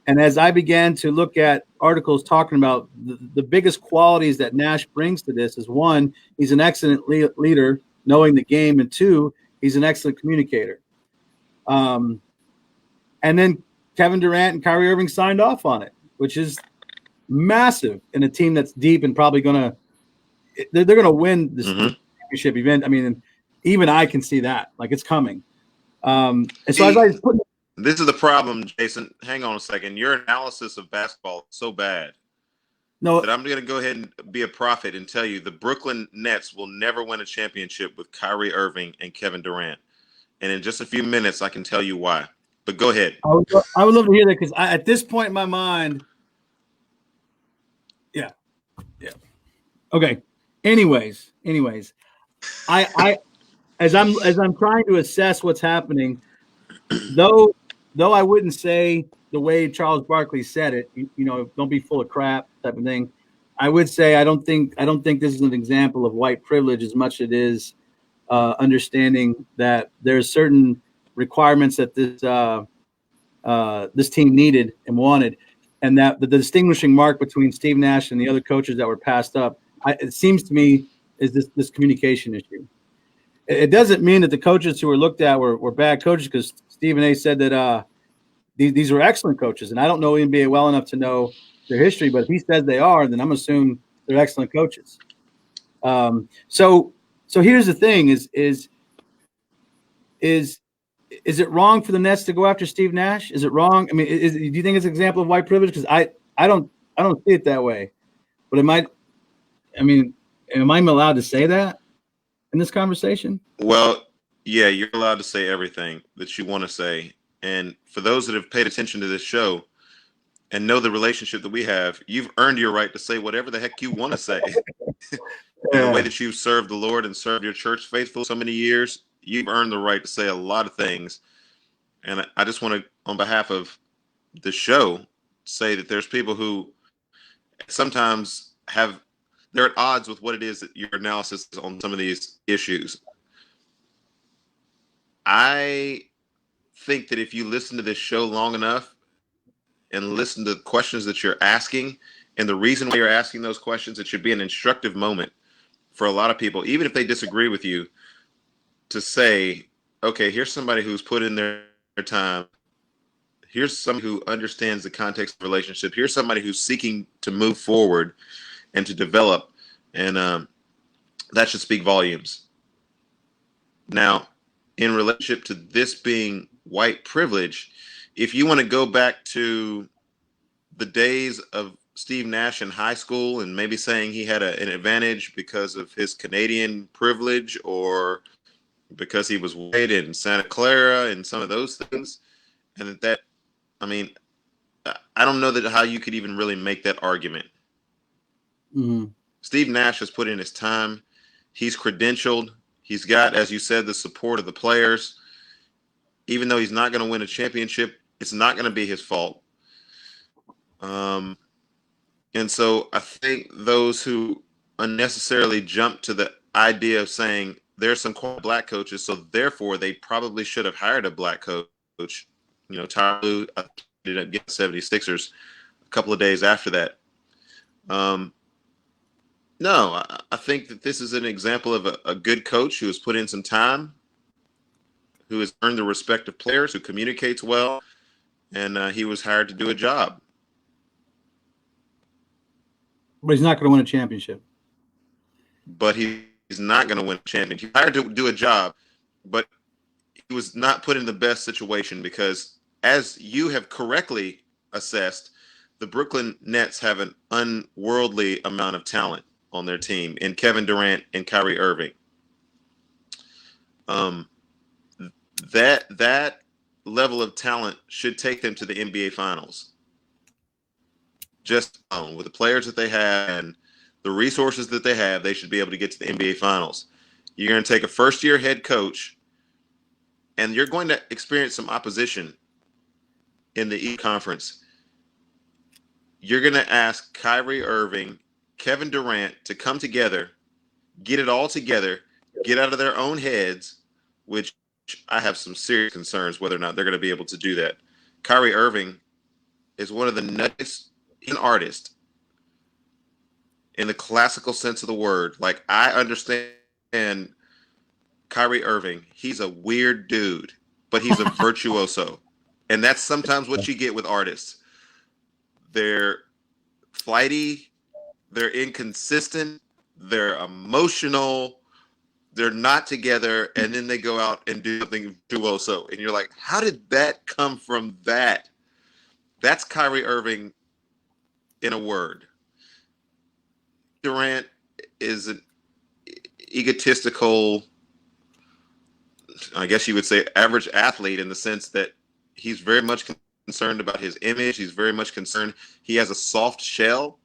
And as I began to look at articles talking about the biggest qualities that Nash brings to this is, one, he's an excellent leader, knowing the game, and two, he's an excellent communicator. And then Kevin Durant and Kyrie Irving signed off on it, which is massive in a team that's deep and probably they're going to win this championship event. I mean, even I can see that, like, it's coming. And so as I put, this is the problem, Jason. Hang on a second. Your analysis of basketball is so bad that I'm going to go ahead and be a prophet and tell you the Brooklyn Nets will never win a championship with Kyrie Irving and Kevin Durant. And in just a few minutes, I can tell you why. But go ahead. I would love to hear that, because at this point in my mind, yeah. Okay. Anyways, I as I'm trying to assess what's happening, though I wouldn't say the way Charles Barkley said it, don't be full of crap type of thing. I would say I don't think this is an example of white privilege as much as it is understanding that there's certain requirements that this team needed and wanted, and that the distinguishing mark between Steve Nash and the other coaches that were passed up, it seems to me, is this communication issue. It doesn't mean that the coaches who were looked at were bad coaches, because Stephen A. said that these were excellent coaches, and I don't know NBA well enough to know their history, but if he says they are, then I'm assuming they're excellent coaches. So here's the thing: is it wrong for the Nets to go after Steve Nash? Is it wrong? I mean, do you think it's an example of white privilege? Because I don't see it that way. But am I allowed to say that in this conversation? Well, yeah, you're allowed to say everything that you want to say. And for those that have paid attention to this show and know the relationship that we have, you've earned your right to say whatever the heck you want to say. And the way that you've served the Lord and served your church faithful so many years, you've earned the right to say a lot of things. And I just want to, on behalf of the show, say that there's people who sometimes they're at odds with what it is that your analysis is on some of these issues. I think that if you listen to this show long enough and listen to the questions that you're asking and the reason why you're asking those questions, it should be an instructive moment for a lot of people, even if they disagree with you, to say, okay, here's somebody who's put in their time. Here's somebody who understands the context of relationship. Here's somebody who's seeking to move forward and to develop. And that should speak volumes. Now, in relationship to this being white privilege, if you want to go back to the days of Steve Nash in high school and maybe saying he had an advantage because of his Canadian privilege or because he was white in Santa Clara and some of those things, and I don't know how you could even really make that argument. Mm-hmm. Steve Nash has put in his time. He's credentialed. He's got, as you said, the support of the players. Even though he's not going to win a championship, it's not going to be his fault. And so I think those who unnecessarily jump to the idea of saying there's some black coaches, so therefore they probably should have hired a black coach. Tyler Lue ended up getting 76ers a couple of days after that. No, I think that this is an example of a good coach who has put in some time, who has earned the respect of players, who communicates well, and he was hired to do a job. But he's not going to win a championship. But he's not going to win a championship. He's hired to do a job, but he was not put in the best situation because, as you have correctly assessed, the Brooklyn Nets have an unworldly amount of talent on their team in Kevin Durant and Kyrie Irving. That level of talent should take them to the NBA Finals. Just with the players that they have and the resources that they have, they should be able to get to the NBA Finals. You're going to take a first-year head coach, and you're going to experience some opposition in the East Conference. You're going to ask Kyrie Irving, Kevin Durant to come together, get it all together, get out of their own heads, which I have some serious concerns whether or not they're going to be able to do that. Kyrie Irving is one of the nuttiest artists in the classical sense of the word. Like, I understand Kyrie Irving. He's a weird dude, but he's a virtuoso. And that's sometimes what you get with artists. They're flighty, they're inconsistent, they're emotional, they're not together, and then they go out and do something virtuoso. And you're like, how did that come from that? That's Kyrie Irving in a word. Durant is an egotistical, I guess you would say, average athlete, in the sense that he's very much concerned about his image. He's very much concerned. He has a soft shell,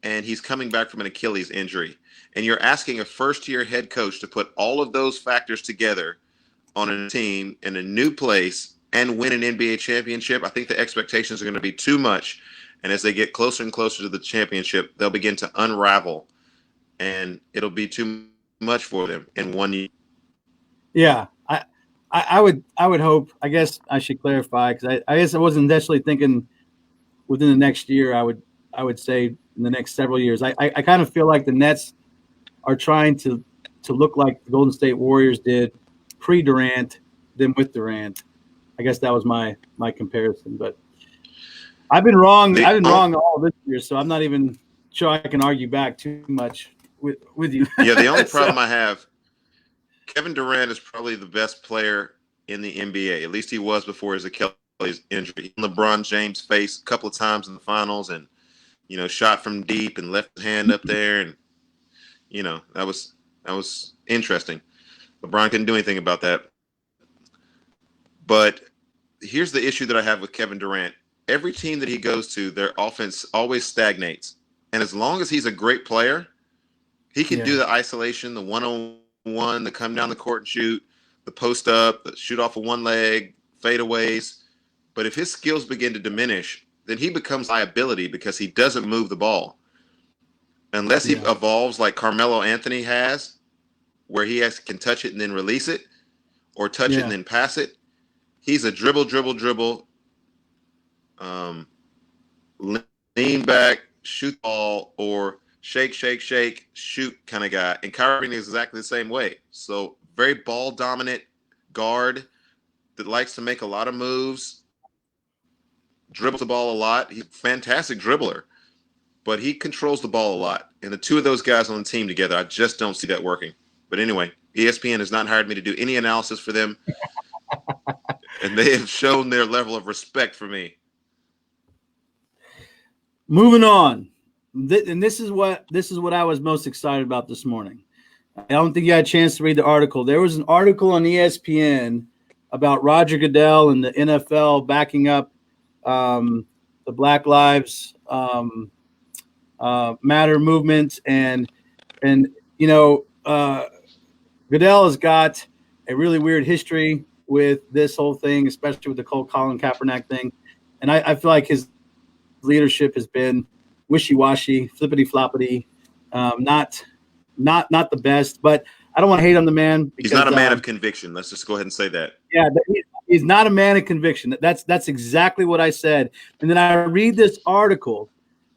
and he's coming back from an Achilles injury. And you're asking a first-year head coach to put all of those factors together on a team in a new place and win an NBA championship. I think the expectations are going to be too much. And as they get closer and closer to the championship, they'll begin to unravel, and it'll be too much for them in 1 year. Yeah, I would hope. I guess I should clarify, because I guess I wasn't necessarily thinking within the next year. I would say in the next several years. I kind of feel like the Nets are trying to look like the Golden State Warriors did pre-Durant, then with Durant. I guess that was my comparison, but I've been wrong. I've been wrong all this year, so I'm not even sure I can argue back too much with you. Yeah, the only problem I have, Kevin Durant is probably the best player in the NBA. At least he was before his Achilles injury. LeBron James faced a couple of times in the finals, and shot from deep and left his hand up there, and that was interesting. LeBron couldn't do anything about that. But here's the issue that I have with Kevin Durant. Every team that he goes to, their offense always stagnates. And as long as he's a great player, he can do the isolation, the one-on-one, the come down the court and shoot, the post up, the shoot off of one leg, fadeaways. But if his skills begin to diminish, then he becomes liability, because he doesn't move the ball. Unless he evolves like Carmelo Anthony has, where he can touch it and then release it, or touch it and then pass it. He's a dribble, lean back, shoot ball, or shake, shoot kind of guy. And Kyrie is exactly the same way. So very ball dominant guard that likes to make a lot of moves, dribbles the ball a lot. He's a fantastic dribbler, but he controls the ball a lot. And the two of those guys on the team together, I just don't see that working. But anyway, ESPN has not hired me to do any analysis for them. And they have shown their level of respect for me. Moving on, and this is what I was most excited about this morning. I don't think you had a chance to read the article. There was an article on ESPN about Roger Goodell and the NFL backing up the Black Lives Matter movement, and Goodell has got a really weird history with this whole thing, especially with the Colin Kaepernick thing, and I feel like his leadership has been wishy-washy, flippity-floppity, not the best. But I don't want to hate on the man. Because, he's not a man of conviction. Let's just go ahead and say that. Yeah, he's not a man of conviction. That's exactly what I said. And then I read this article,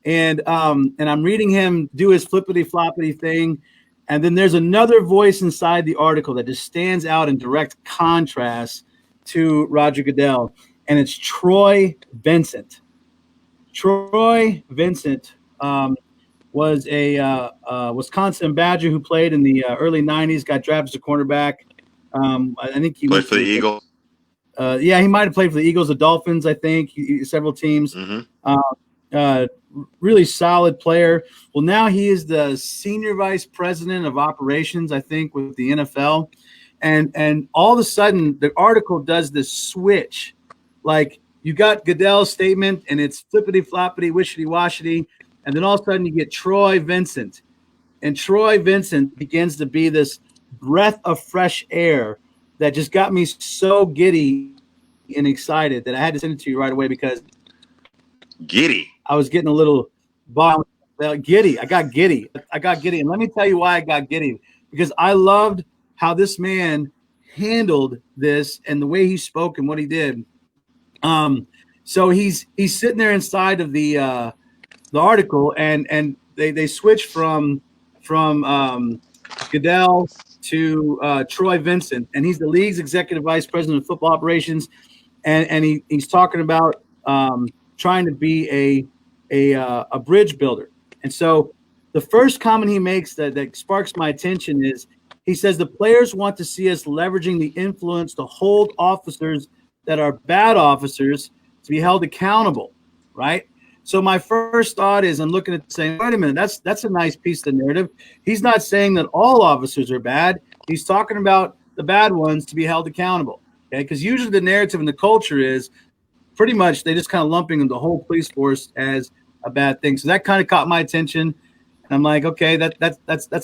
and I'm reading him do his flippity-floppity thing, and then there's another voice inside the article that just stands out in direct contrast to Roger Goodell, and it's Troy Vincent. Troy Vincent was a Wisconsin Badger who played in the early 90s, got drafted as a cornerback. I think he played for the Eagles. Yeah, he might have played for the Eagles, the Dolphins, I think, several teams. Really solid player. Well, now he is the senior vice president of operations, I think, with the NFL. And all of a sudden, the article does this switch. Like, you got Goodell's statement, and it's flippity-floppity, wishity-washity. And then all of a sudden, you get Troy Vincent. And Troy Vincent begins to be this breath of fresh air that just got me so giddy and excited that I had to send it to you right away because I was getting a little giddy. I got giddy. And let me tell you why I got giddy. Because I loved how this man handled this and the way he spoke and what he did. So he's sitting there inside of the article, and they switch from Goodell to Troy Vincent, and he's the league's executive vice president of football operations, and he's talking about trying to be a bridge builder. And so the first comment he makes that sparks my attention is he says the players want to see us leveraging the influence to hold officers that are bad officers to be held accountable, right? So my first thought is I'm looking at saying, wait a minute, that's a nice piece of the narrative. He's not saying that all officers are bad. He's talking about the bad ones to be held accountable, okay? Because usually the narrative and the culture is pretty much they just kind of lumping the whole police force as a bad thing. So that kind of caught my attention. And I'm like, okay, that's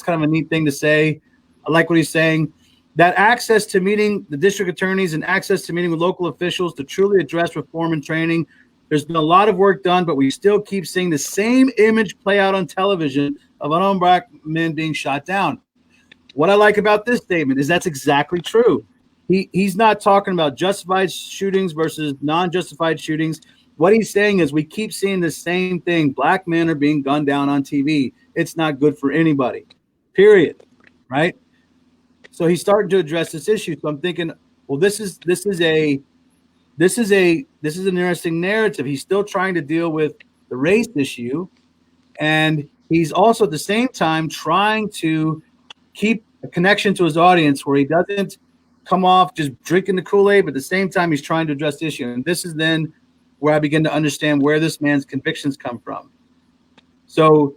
kind of a neat thing to say. I like what he's saying. That access to meeting the district attorneys and access to meeting with local officials to truly address reform and training. There's been a lot of work done, but we still keep seeing the same image play out on television of unarmed black men being shot down. What I like about this statement is that's exactly true. He's not talking about justified shootings versus non-justified shootings. What he's saying is we keep seeing the same thing. Black men are being gunned down on TV. It's not good for anybody, period, right? So he's starting to address this issue. So I'm thinking, well, this is an interesting narrative. He's still trying to deal with the race issue, and he's also at the same time trying to keep a connection to his audience where he doesn't come off just drinking the Kool-Aid, but at the same time he's trying to address the issue. And this is then where I begin to understand where this man's convictions come from. So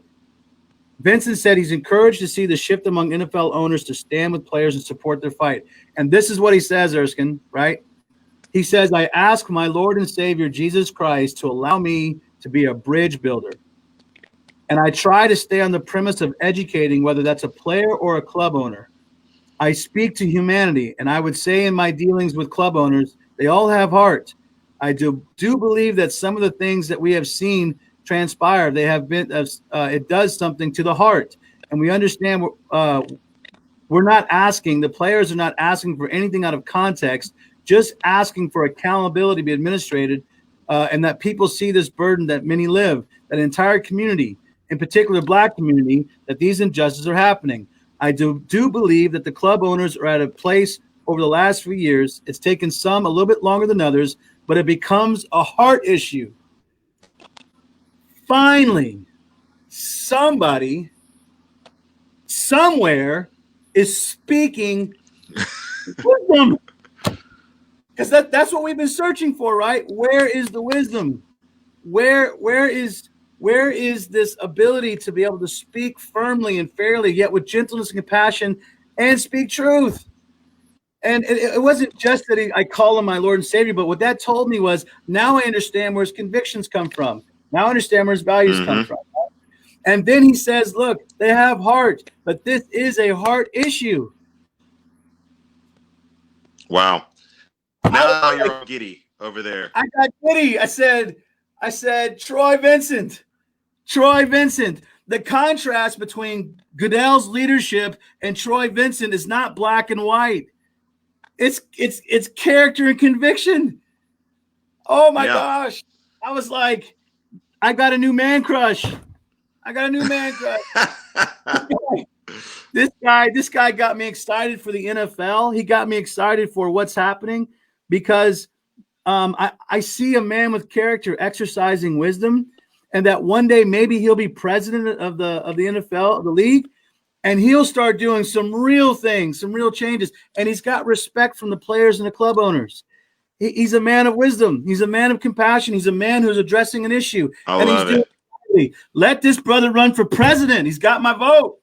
Vincent said he's encouraged to see the shift among NFL owners to stand with players and support their fight. And this is what he says, Erskine, right? He says, I ask my Lord and Savior, Jesus Christ, to allow me to be a bridge builder. And I try to stay on the premise of educating, whether that's a player or a club owner. I speak to humanity, and I would say in my dealings with club owners, they all have heart. I do believe that some of the things that we have seen transpire, they have been, it does something to the heart. And we understand we're not asking, the players are not asking for anything out of context, just asking for accountability to be administrated, and that people see this burden that many live, that entire community, in particular black community, that these injustices are happening. I do believe that the club owners are at a place over the last few years. It's taken some a little bit longer than others, but it becomes a heart issue. Finally, somebody, somewhere is speaking wisdom. Because that's what we've been searching for, right? Where is the wisdom? Where is this ability to be able to speak firmly and fairly, yet with gentleness and compassion, and speak truth? And it wasn't just that I call him my Lord and Savior, but what that told me was now I understand where his convictions come from. Now I understand where his values come from. And then he says, look, they have heart, but this is a heart issue. Wow. Now you're all giddy over there. I got giddy. I said, Troy Vincent. The contrast between Goodell's leadership and Troy Vincent is not black and white. It's character and conviction. Oh my gosh. I was like, I got a new man crush. This guy got me excited for the NFL. He got me excited for what's happening because I see a man with character exercising wisdom, and that one day maybe he'll be president of the NFL, of the league, and he'll start doing some real things, some real changes. And he's got respect from the players and the club owners. He's a man of wisdom. He's a man of compassion. He's a man who's addressing an issue. I And he's love doing it. it. Let this brother run for president. He's got my vote.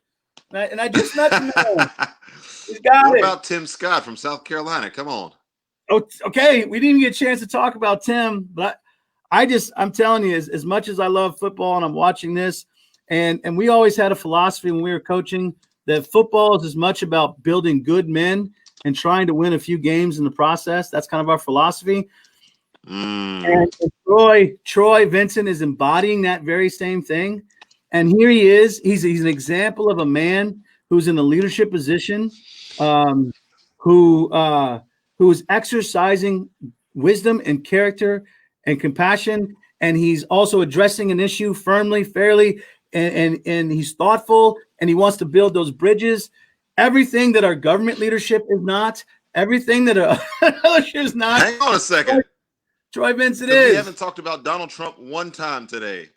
And I just met the man. He's got What it. about Tim Scott from South Carolina? Come on. Oh, okay. We didn't even get a chance to talk about Tim, but I'm telling you, as much as I love football and I'm watching this, and we always had a philosophy when we were coaching that football is as much about building good men and trying to win a few games in the process. That's kind of our philosophy. And Troy Vincent is embodying that very same thing. And here he is. He's an example of a man who's in a leadership position, who is exercising wisdom and character and compassion. And he's also addressing an issue firmly, fairly, and he's thoughtful, and he wants to build those bridges. Everything that our government leadership is not, everything that our leadership is not. Hang on a second. Troy Vincent is. We haven't talked about Donald Trump one time today.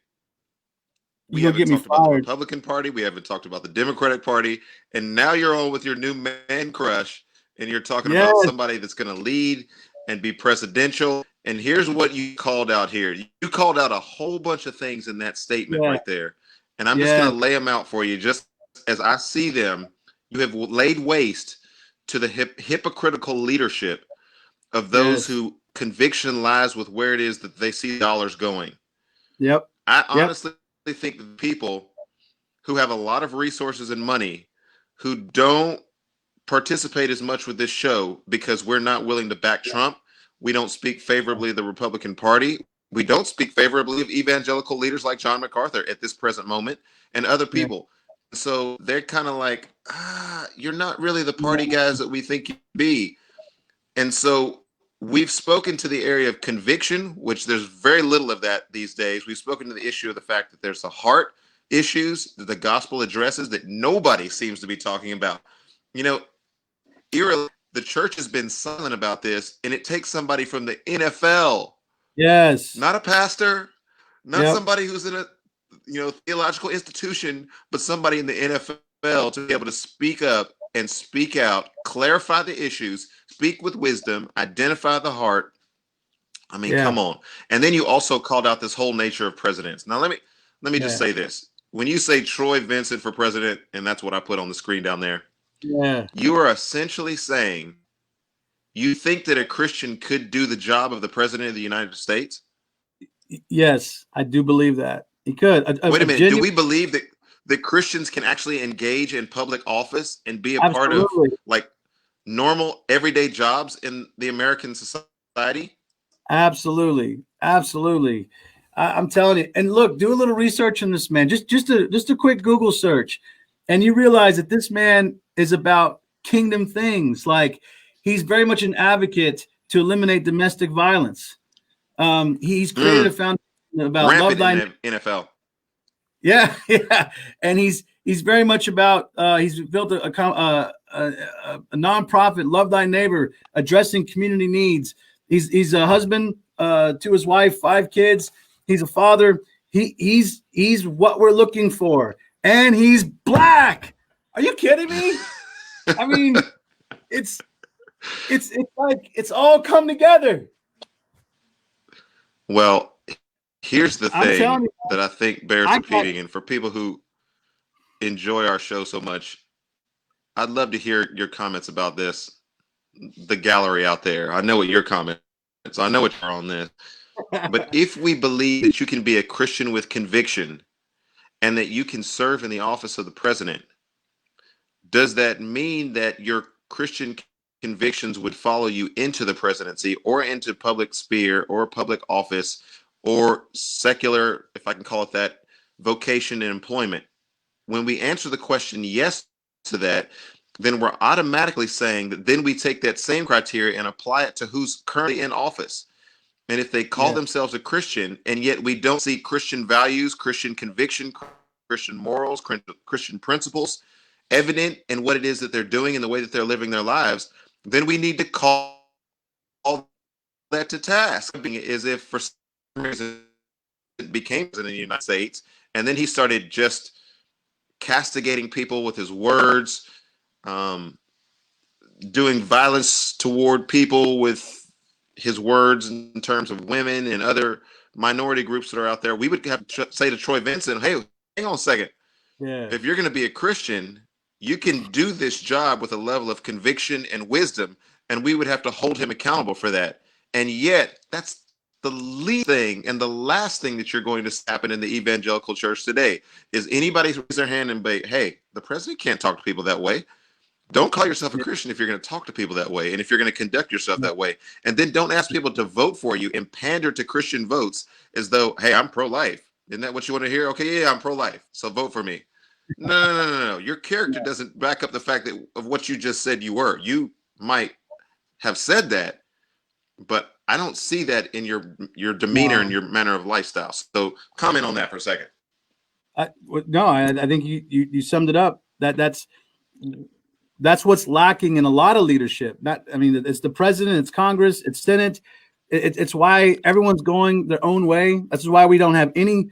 We You're gonna haven't get me talked about the fired. Republican Party. We haven't talked about the Democratic Party. And now you're on with your new man crush, and you're talking about somebody that's going to lead and be presidential. And here's what you called out here. You called out a whole bunch of things in that statement right there. And I'm just going to lay them out for you just as I see them. You have laid waste to the hypocritical leadership of those who conviction lies with where it is that they see dollars going. Yep. I honestly think the people who have a lot of resources and money who don't participate as much with this show because we're not willing to back Trump. We don't speak favorably of the Republican Party. We don't speak favorably of evangelical leaders like John MacArthur at this present moment and other people. So they're kind of like, you're not really the party guys that we think you be. And so we've spoken to the area of conviction, which there's very little of that these days. We've spoken to the issue of the fact that there's a heart issues that the gospel addresses that nobody seems to be talking about. You know, the church has been silent about this, and it takes somebody from the NFL. Yes. Not a pastor, not somebody who's in a theological institution, but somebody in the NFL to be able to speak up and speak out, clarify the issues, speak with wisdom, identify the heart. I mean, come on. And then you also called out this whole nature of presidents. Now let me just say this. When you say Troy Vincent for president, and that's what I put on the screen down there, you are essentially saying you think that a Christian could do the job of the president of the United States? Yes, I do believe that. He could. Wait a minute. Do we believe that Christians can actually engage in public office and be a part of like normal everyday jobs in the American society? Absolutely. Absolutely. I'm telling you. And look, do a little research on this man. Just a quick Google search. And you realize that this man is about kingdom things. Like he's very much an advocate to eliminate domestic violence. He's created a foundation about love thy NFL. Yeah. And he's very much about he's built a nonprofit, Love Thy Neighbor, addressing community needs. He's a husband to his wife, 5 kids. He's a father. He's what we're looking for. And he's black. Are you kidding me? I mean, it's like it's all come together. Well, here's the thing that I think bears repeating, and for people who enjoy our show so much, I'd love to hear your comments about this. The gallery out there, I know what your comments. I know what you're on this. But if we believe that you can be a Christian with conviction and that you can serve in the office of the president, does that mean that your Christian convictions would follow you into the presidency or into public sphere or public office or secular, if I can call it that, vocation and employment? When we answer the question yes to that, then we're automatically saying that then we take that same criteria and apply it to who's currently in office. And if they call themselves a Christian and yet we don't see Christian values, Christian conviction, Christian morals, Christian principles evident in what it is that they're doing and the way that they're living their lives, then we need to call that to task. As if for some reason it became in the United States, and then he started just castigating people with his words, doing violence toward people with his words in terms of women and other minority groups that are out there, we would have to say to Troy Vincent, hey, hang on a second. Yeah. If you're going to be a Christian, you can do this job with a level of conviction and wisdom, and we would have to hold him accountable for that. And yet, that's the least thing and the last thing that you're going to happen in the evangelical church today is anybody raise their hand and say, hey, the president can't talk to people that way. Don't call yourself a Christian if you're going to talk to people that way and if you're going to conduct yourself that way. And then don't ask people to vote for you and pander to Christian votes as though, hey, I'm pro-life. Isn't that what you want to hear? Okay, yeah, I'm pro-life, so vote for me. No. Your character doesn't back up the fact that of what you just said you were. You might have said that, but I don't see that in your demeanor and your manner of lifestyle. So comment on that for a second. I think you summed it up. That's what's lacking in a lot of leadership. It's the president, it's Congress, it's Senate. It's why everyone's going their own way. That's why we don't have any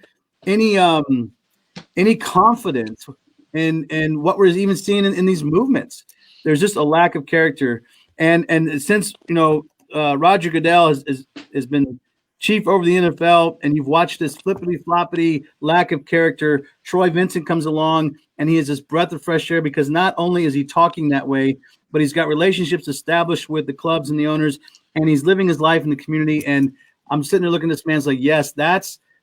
confidence in what we're even seeing in these movements. There's just a lack of character. And since Roger Goodell has been chief over the NFL, and you've watched this flippity floppity lack of character, Troy Vincent comes along and he is this breath of fresh air because not only is he talking that way, but he's got relationships established with the clubs and the owners, and he's living his life in the community. And I'm sitting there looking at this man's like, yes,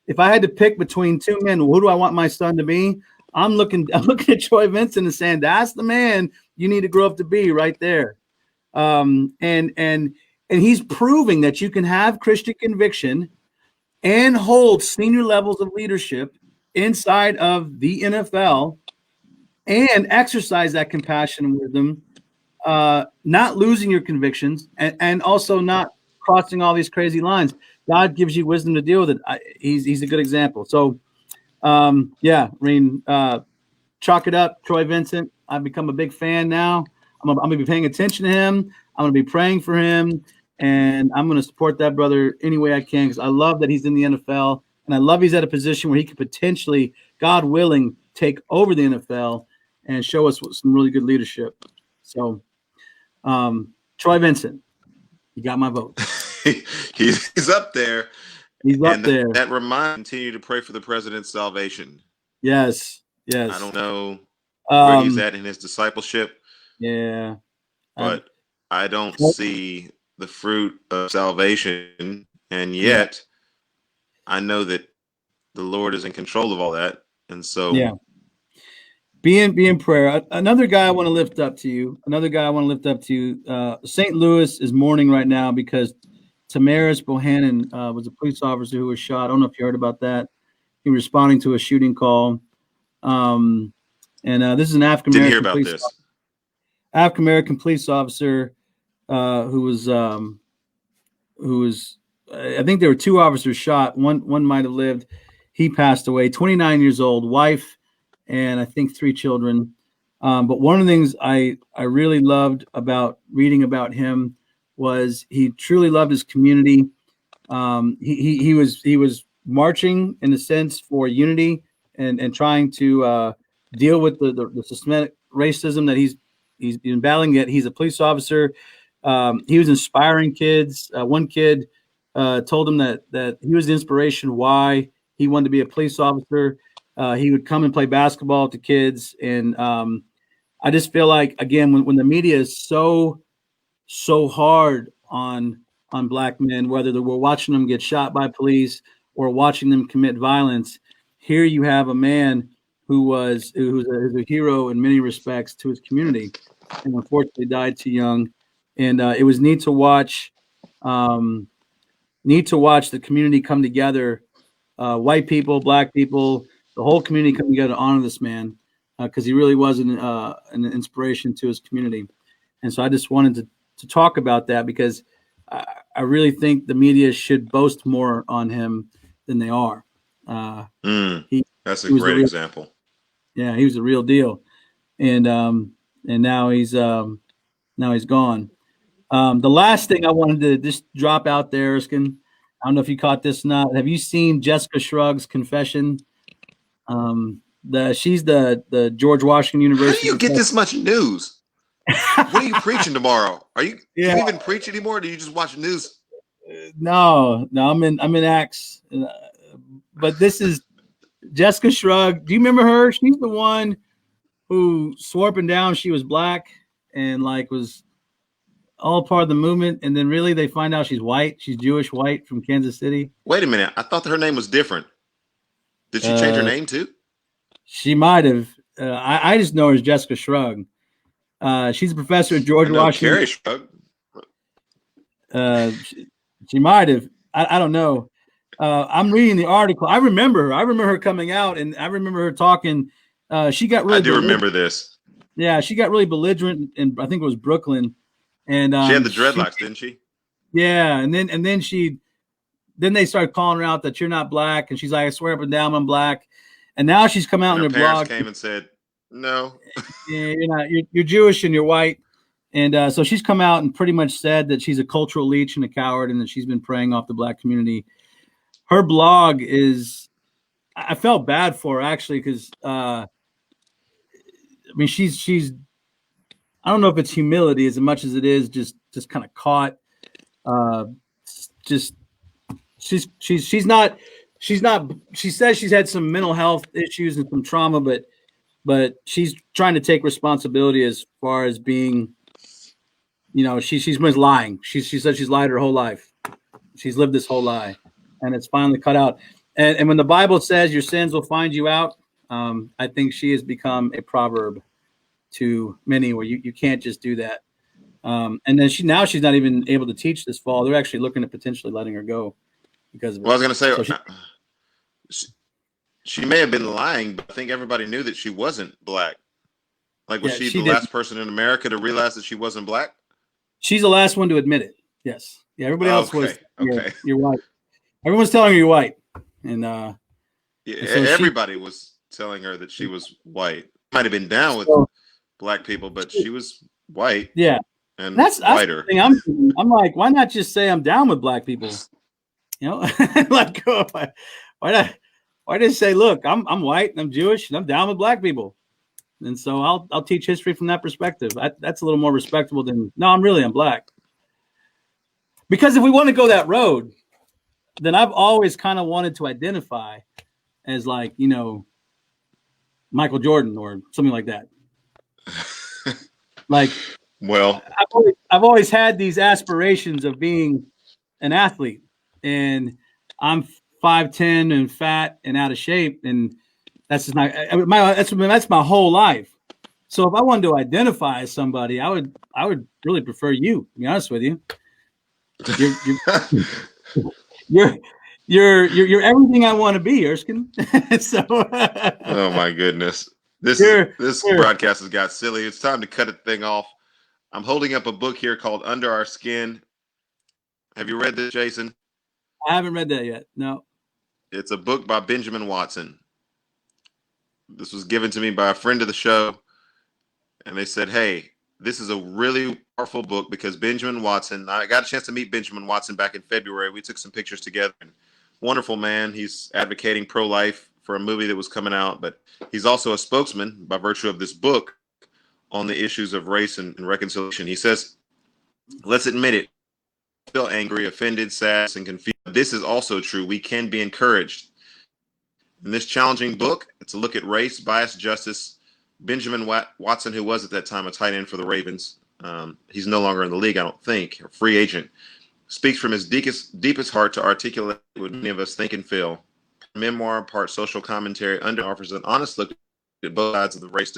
if I had to pick between two men, who do I want my son to be? I'm looking at Troy Vincent and saying, that's the man you need to grow up to be right there. And he's proving that you can have Christian conviction and hold senior levels of leadership inside of the NFL and exercise that compassion and wisdom, not losing your convictions and also not crossing all these crazy lines. God gives you wisdom to deal with it. He's a good example. So, Reen, chalk it up, Troy Vincent. I've become a big fan now. I'm going to be paying attention to him. I'm going to be praying for him, and I'm going to support that brother any way I can because I love that he's in the NFL, and I love he's at a position where he could potentially, God willing, take over the NFL and show us some really good leadership. So, Troy Vincent, you got my vote. He's up there. He's up there. That reminds me, continue to pray for the president's salvation. Yes. I don't know where he's at in his discipleship. Yeah. But I don't see the fruit of salvation. And yet I know that the Lord is in control of all that. And so be in prayer. Another guy I want to lift up to you. St. Louis is mourning right now because Tamaris Bohannon was a police officer who was shot. I don't know if you heard about that. He was responding to a shooting call. And this is an African-American police officer who was I think there were two officers shot. One might have lived. He passed away, 29 years old, wife, and I think 3 children. But one of the things I really loved about reading about him was he truly loved his community. He was marching in a sense for unity and trying to deal with the systematic racism that he's been battling. Yet he's a police officer. He was inspiring kids. One kid told him that he was the inspiration why he wanted to be a police officer. He would come and play basketball to kids, and I just feel like, again, when the media is so hard on black men, whether we're watching them get shot by police or watching them commit violence, here you have a man who's a hero in many respects to his community, and unfortunately died too young. And it was neat to watch the community come together, white people, black people, the whole community come together to honor this man because he really was an inspiration to his community. And so I just wanted to talk about that because I really think the media should boast more on him than they are. That's a great example. Yeah, he was the real deal, and now he's gone. The last thing I wanted to just drop out there, Erskin, I don't know if you caught this or not. Have you seen Jessica Shrug's confession? She's the George Washington University. How do you get this much news? What are you preaching tomorrow? Do you even preach anymore? Or do you just watch news? No, I'm in Acts, but this is Jessica Shrug. Do you remember her? She's the one who swore up and down she was black and like was all part of the movement, and then really they find out she's white. She's Jewish, white from Kansas City. Wait a minute. I thought her name was different. Did she change her name too? She might have. I just know her as Jessica Shrug. She's a professor at George Washington. Carrie Shrug. She might have. I don't know. I'm reading the article. I remember her. I remember her coming out, and I remember her talking. She got really. I do remember this. Yeah, she got really belligerent, and I think it was Brooklyn. And she had the dreadlocks, didn't she? Yeah, and then they started calling her out that you're not black, and she's like, I swear up and down I'm black. And now she's come out in her blog. Came and said, no. Yeah, you're not. You're Jewish and you're white. And so she's come out and pretty much said that she's a cultural leech and a coward, and that she's been preying off the black community. Her blog is, I felt bad for her actually, because I mean she's I don't know if it's humility as much as it is just kind of caught. She's not. She says she's had some mental health issues and some trauma, but she's trying to take responsibility as far as being, she's been lying. She said she's lied her whole life. She's lived this whole lie, and it's finally cut out. And when the Bible says your sins will find you out, I think she has become a proverb to many where you can't just do that. And then she's not even able to teach this fall. They're actually looking at potentially letting her go because of it. Well, I was going to say, she may have been lying, but I think everybody knew that she wasn't black. Like, was she the last person in America to realize that she wasn't black? She's the last one to admit it. Yes. Yeah. Everybody else was. Okay. You're white. Everyone's telling her you're white, and so everybody was telling her that she was white. Might have been down with black people, but she was white. Yeah. And that's whiter. The thing I'm like, why not just say I'm down with black people? Like, why just say, look, I'm white and I'm Jewish and I'm down with black people, and so I'll teach history from that perspective. That's a little more respectable than I'm black. Because if we want to go that road, then I've always kind of wanted to identify as like Michael Jordan or something like that. Like. Well, I've always had these aspirations of being an athlete, and I'm 5'10" and fat and out of shape, and that's just not that's my whole life. So if I wanted to identify as somebody, I would really prefer you. To be honest with you, you're everything I want to be, Erskine. So, oh my goodness, this broadcast has got silly. It's time to cut the thing off. I'm holding up a book here called Under Our Skin. Have you read this, Jason? I haven't read that yet. No. It's a book by Benjamin Watson. This was given to me by a friend of the show. And they said, hey, this is a really powerful book because Benjamin Watson, I got a chance to meet Benjamin Watson back in February. We took some pictures together. Wonderful man. He's advocating pro-life for a movie that was coming out, but he's also a spokesman by virtue of this book on the issues of race and reconciliation. He says, let's admit it, feel angry, offended, sad, and confused. This is also true. We can be encouraged. In this challenging book, it's a look at race, bias, justice. Benjamin Watson, who was at that time a tight end for the Ravens, he's no longer in the league, I don't think, a free agent, speaks from his deepest heart to articulate what many of us think and feel. Memoir, part social commentary, offers an honest look at both sides of the race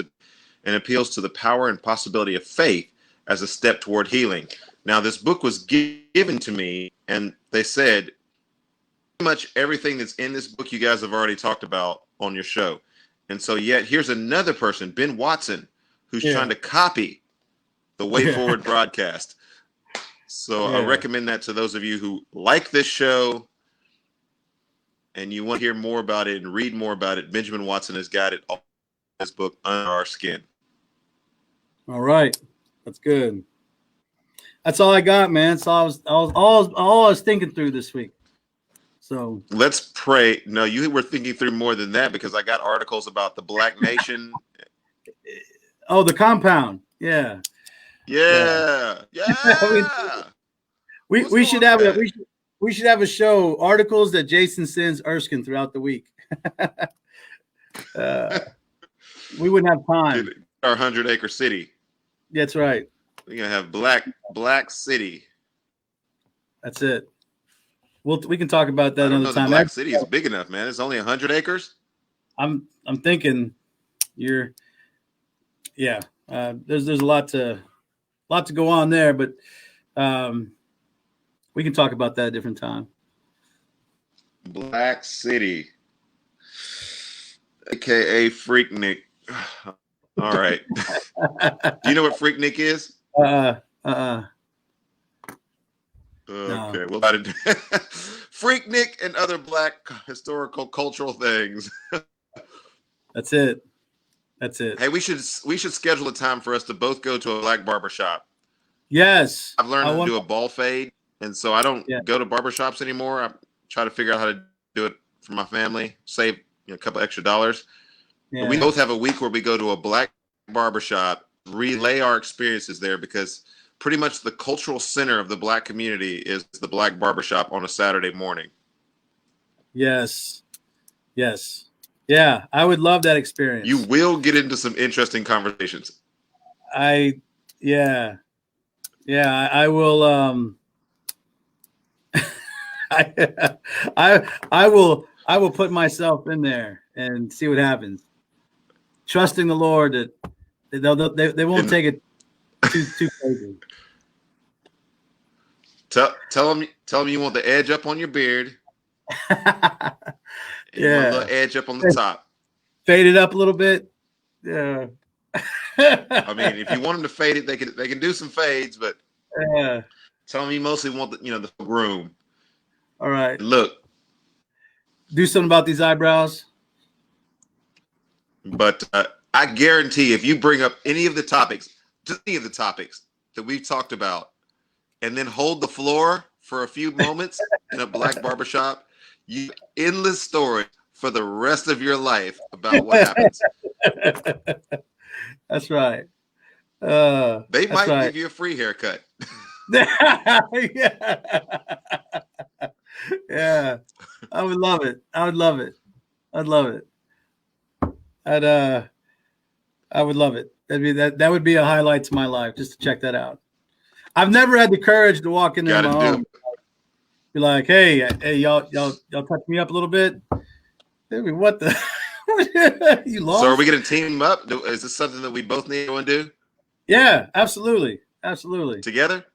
and appeals to the power and possibility of faith as a step toward healing. Now, this book was given to me, and they said pretty much everything that's in this book you guys have already talked about on your show. And so yet here's another person, Ben Watson, who's trying to copy the Way Forward broadcast. So I recommend that to those of you who like this show and you want to hear more about it and read more about it. Benjamin Watson has got it all in his book, Under Our Skin. All right. That's good. That's all I got, man. So all I was thinking through this week. So let's pray. No, you were thinking through more than that because I got articles about the Black Nation. Oh, the compound. Yeah. Yeah. we should have We should have a show, articles that Jason sends Erskine throughout the week. We wouldn't have time. Get our 100-acre city. That's right. We're gonna have Black City. That's it. We can talk about that I don't another know. The time. Black City is big enough, man. It's only 100 acres. I'm thinking there's a lot to go on there, but we can talk about that at a different time. Black City, aka Freaknik. All right. Do you know what Freaknik is? No. Okay, well, I didn't. Freaknik and other Black historical cultural things. That's it. Hey, we should schedule a time for us to both go to a Black barbershop. Yes. I've learned to do a ball fade, and so I don't go to barbershops anymore. I try to figure out how to do it for my family, save a couple extra dollars. Yeah. But we both have a week where we go to a Black barbershop, relay our experiences there, because pretty much the cultural center of the Black community is the Black barbershop on a Saturday morning. Yes. Yeah, I would love that experience. You will get into some interesting conversations. I will. I will put myself in there and see what happens. Trusting the Lord that they won't take it too crazy. Tell them you want the edge up on your beard. Yeah, the edge up on the top. Fade it up a little bit. Yeah. I mean, if you want them to fade it, they can do some fades, but tell them you mostly want the groom. All right. Look. Do something about these eyebrows. But I guarantee if you bring up any of the topics that we've talked about, and then hold the floor for a few moments in a Black barbershop, you endless story for the rest of your life about what happens. That's right. They might give you a free haircut. Yeah. I would love it. I would love it. I would love it. That would be a highlight to my life, just to check that out. I've never had the courage to walk in there on my own. Be like, hey, y'all touch me up a little bit. What the? You lost? So are we going to team up? Is this something that we both need to do? Yeah, absolutely. Together?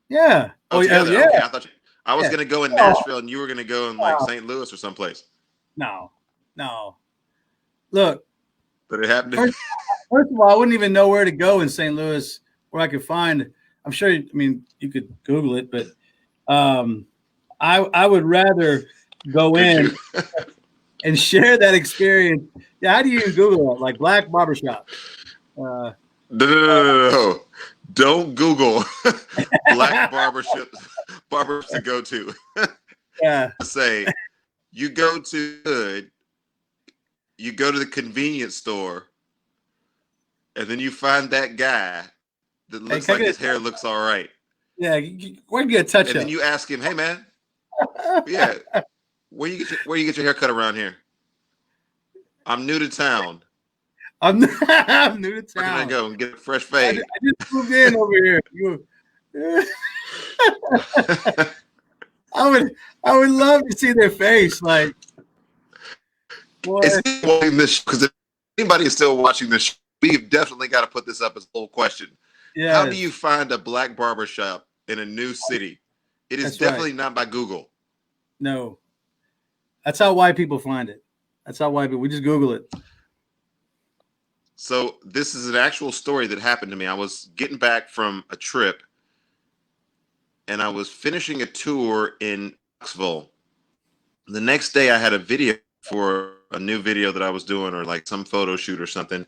Yeah. Oh, together. Yeah. Okay, I was going to go in Nashville, and you were going to go in St. Louis or someplace. No. Look. But it happened. First of all, I wouldn't even know where to go in St. Louis where I could find. I'm sure. I mean, you could Google it, but I would rather go in and share that experience. Yeah, how do you even Google it? Like Black barbershop. No. Don't Google Black barbers to go to. Yeah. Say you go to the convenience store, and then you find that guy that looks like his hair looks all right. Yeah, where you get a touch up? And then you ask him, "Hey, man, yeah, where you get your hair cut around here? I'm new to town. I'm new to town. Where can I go and get a fresh fade? I just moved in over here. I would love to see their face, like. Because if anybody is still watching this, we've definitely got to put this up as a whole question. Yes. How do you find a Black barbershop in a new city? It is definitely not by Google. No. That's how white people find it. We just Google it. So this is an actual story that happened to me. I was getting back from a trip, and I was finishing a tour in Knoxville. The next day I had a video for a new video that I was doing, or like some photo shoot or something.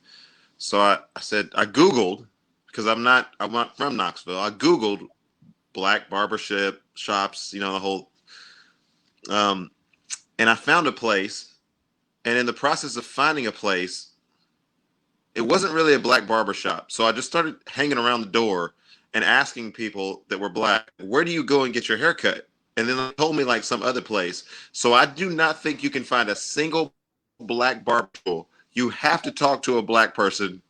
So I Googled, because I'm not from Knoxville. I Googled Black barbershop shops, the whole, and I found a place, and in the process of finding a place, it wasn't really a Black barbershop. So I just started hanging around the door and asking people that were Black, where do you go and get your hair cut? and then they told me like some other place. So I do not think you can find a single black barber. You have to talk to a black person,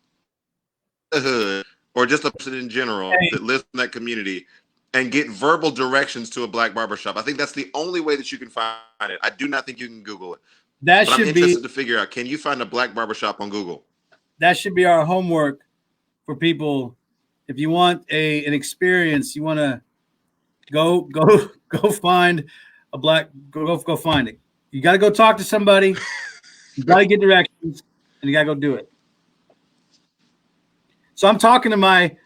the hood, or just a person in general that lives in that community, and get verbal directions to a black barbershop. I think that's the only way that you can find it. I do not think you can Google it. That But I'm should be interested to figure out, can you find a black barbershop on Google? that should be our homework for people. If you want an experience, you want to go find a black go find it. You got to go talk to somebody. You got to get directions, and you got to go do it. So I'm talking to my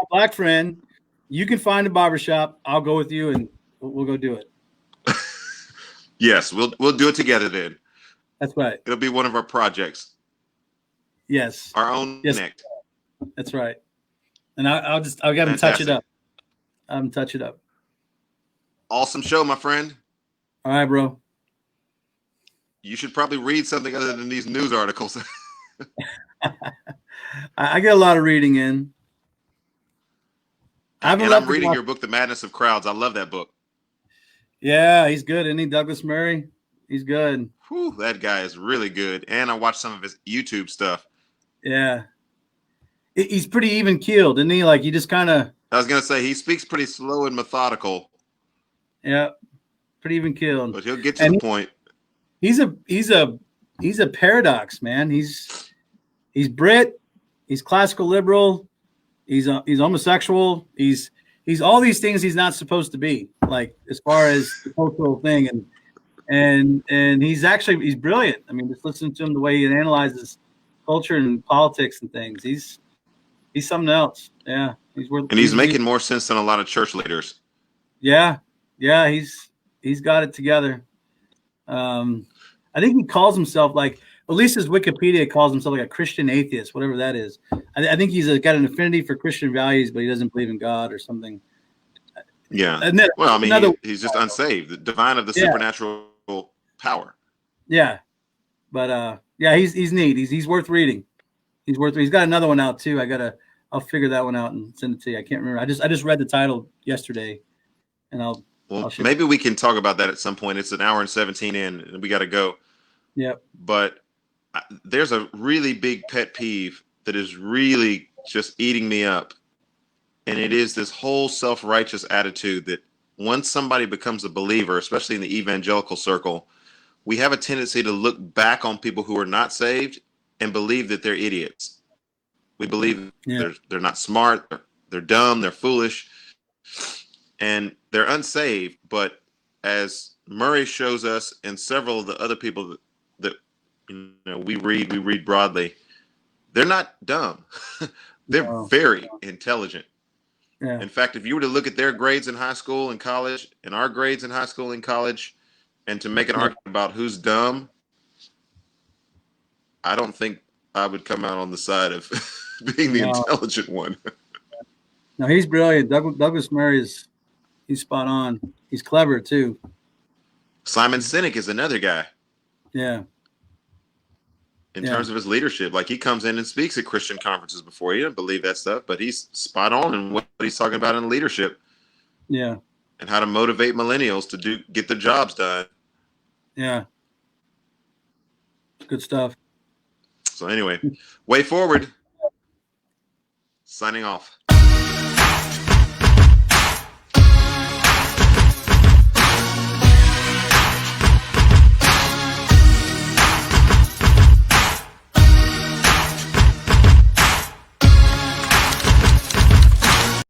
black friend. You can find a barbershop. I'll go with you, and we'll go do it. Yes, we'll do it together then. That's right. It'll be one of our projects. Yes. Our own connect. That's right. And I'll get him touch it up. Touch it up. Awesome show, my friend. All right, bro. You should probably read something other than these news articles. I get a lot of reading in. I'm reading your book, The Madness of Crowds. I love that book. Yeah, he's good, isn't he, Douglas Murray? He's good. Whew, that guy is really good. And I watched some of his YouTube stuff. Yeah. He's pretty even keeled, isn't he? Like he just kind of. I was gonna say he speaks pretty slow and methodical. Yeah, pretty even keeled. But he'll get to the point. He's a paradox, man. He's Brit. He's classical liberal. He's homosexual. He's all these things he's not supposed to be. Like as far as the cultural thing, and he's brilliant. I mean, just listen to him, the way he analyzes culture and politics and things. He's something else. Yeah, he's making more sense than a lot of church leaders. Yeah, he's got it together. I think he calls himself like, at least his Wikipedia calls himself like a Christian atheist, whatever that is. I think he's got an affinity for Christian values, but he doesn't believe in God or something. Yeah. Well, I mean, he's just unsaved, the divine of the supernatural power. Yeah. But he's neat. He's worth reading. He's got another one out too. I'll figure that one out and send it to you. I can't remember. I just read the title yesterday, and I'll maybe we can talk about that at some point. It's an hour and 17 in, and we got to go. Yep. But there's a really big pet peeve that is really just eating me up. And it is this whole self-righteous attitude that once somebody becomes a believer, especially in the evangelical circle, we have a tendency to look back on people who are not saved and believe that they're idiots. We believe they're not smart, they're dumb, they're foolish, and they're unsaved. But as Murray shows us, and several of the other people that we read broadly, they're not dumb. They're very intelligent. Yeah. In fact, if you were to look at their grades in high school and college and our grades in high school and college, and to make an argument about who's dumb, I don't think I would come out on the side of being the intelligent one. No, he's brilliant. Douglas Murray he's spot on. He's clever too. Simon Sinek is another guy. Yeah. In terms of his leadership, like he comes in and speaks at Christian conferences before. He doesn't believe that stuff, but he's spot on in what he's talking about in leadership. Yeah. And how to motivate millennials to get their jobs done. Yeah. Good stuff. So anyway, way forward. Signing off.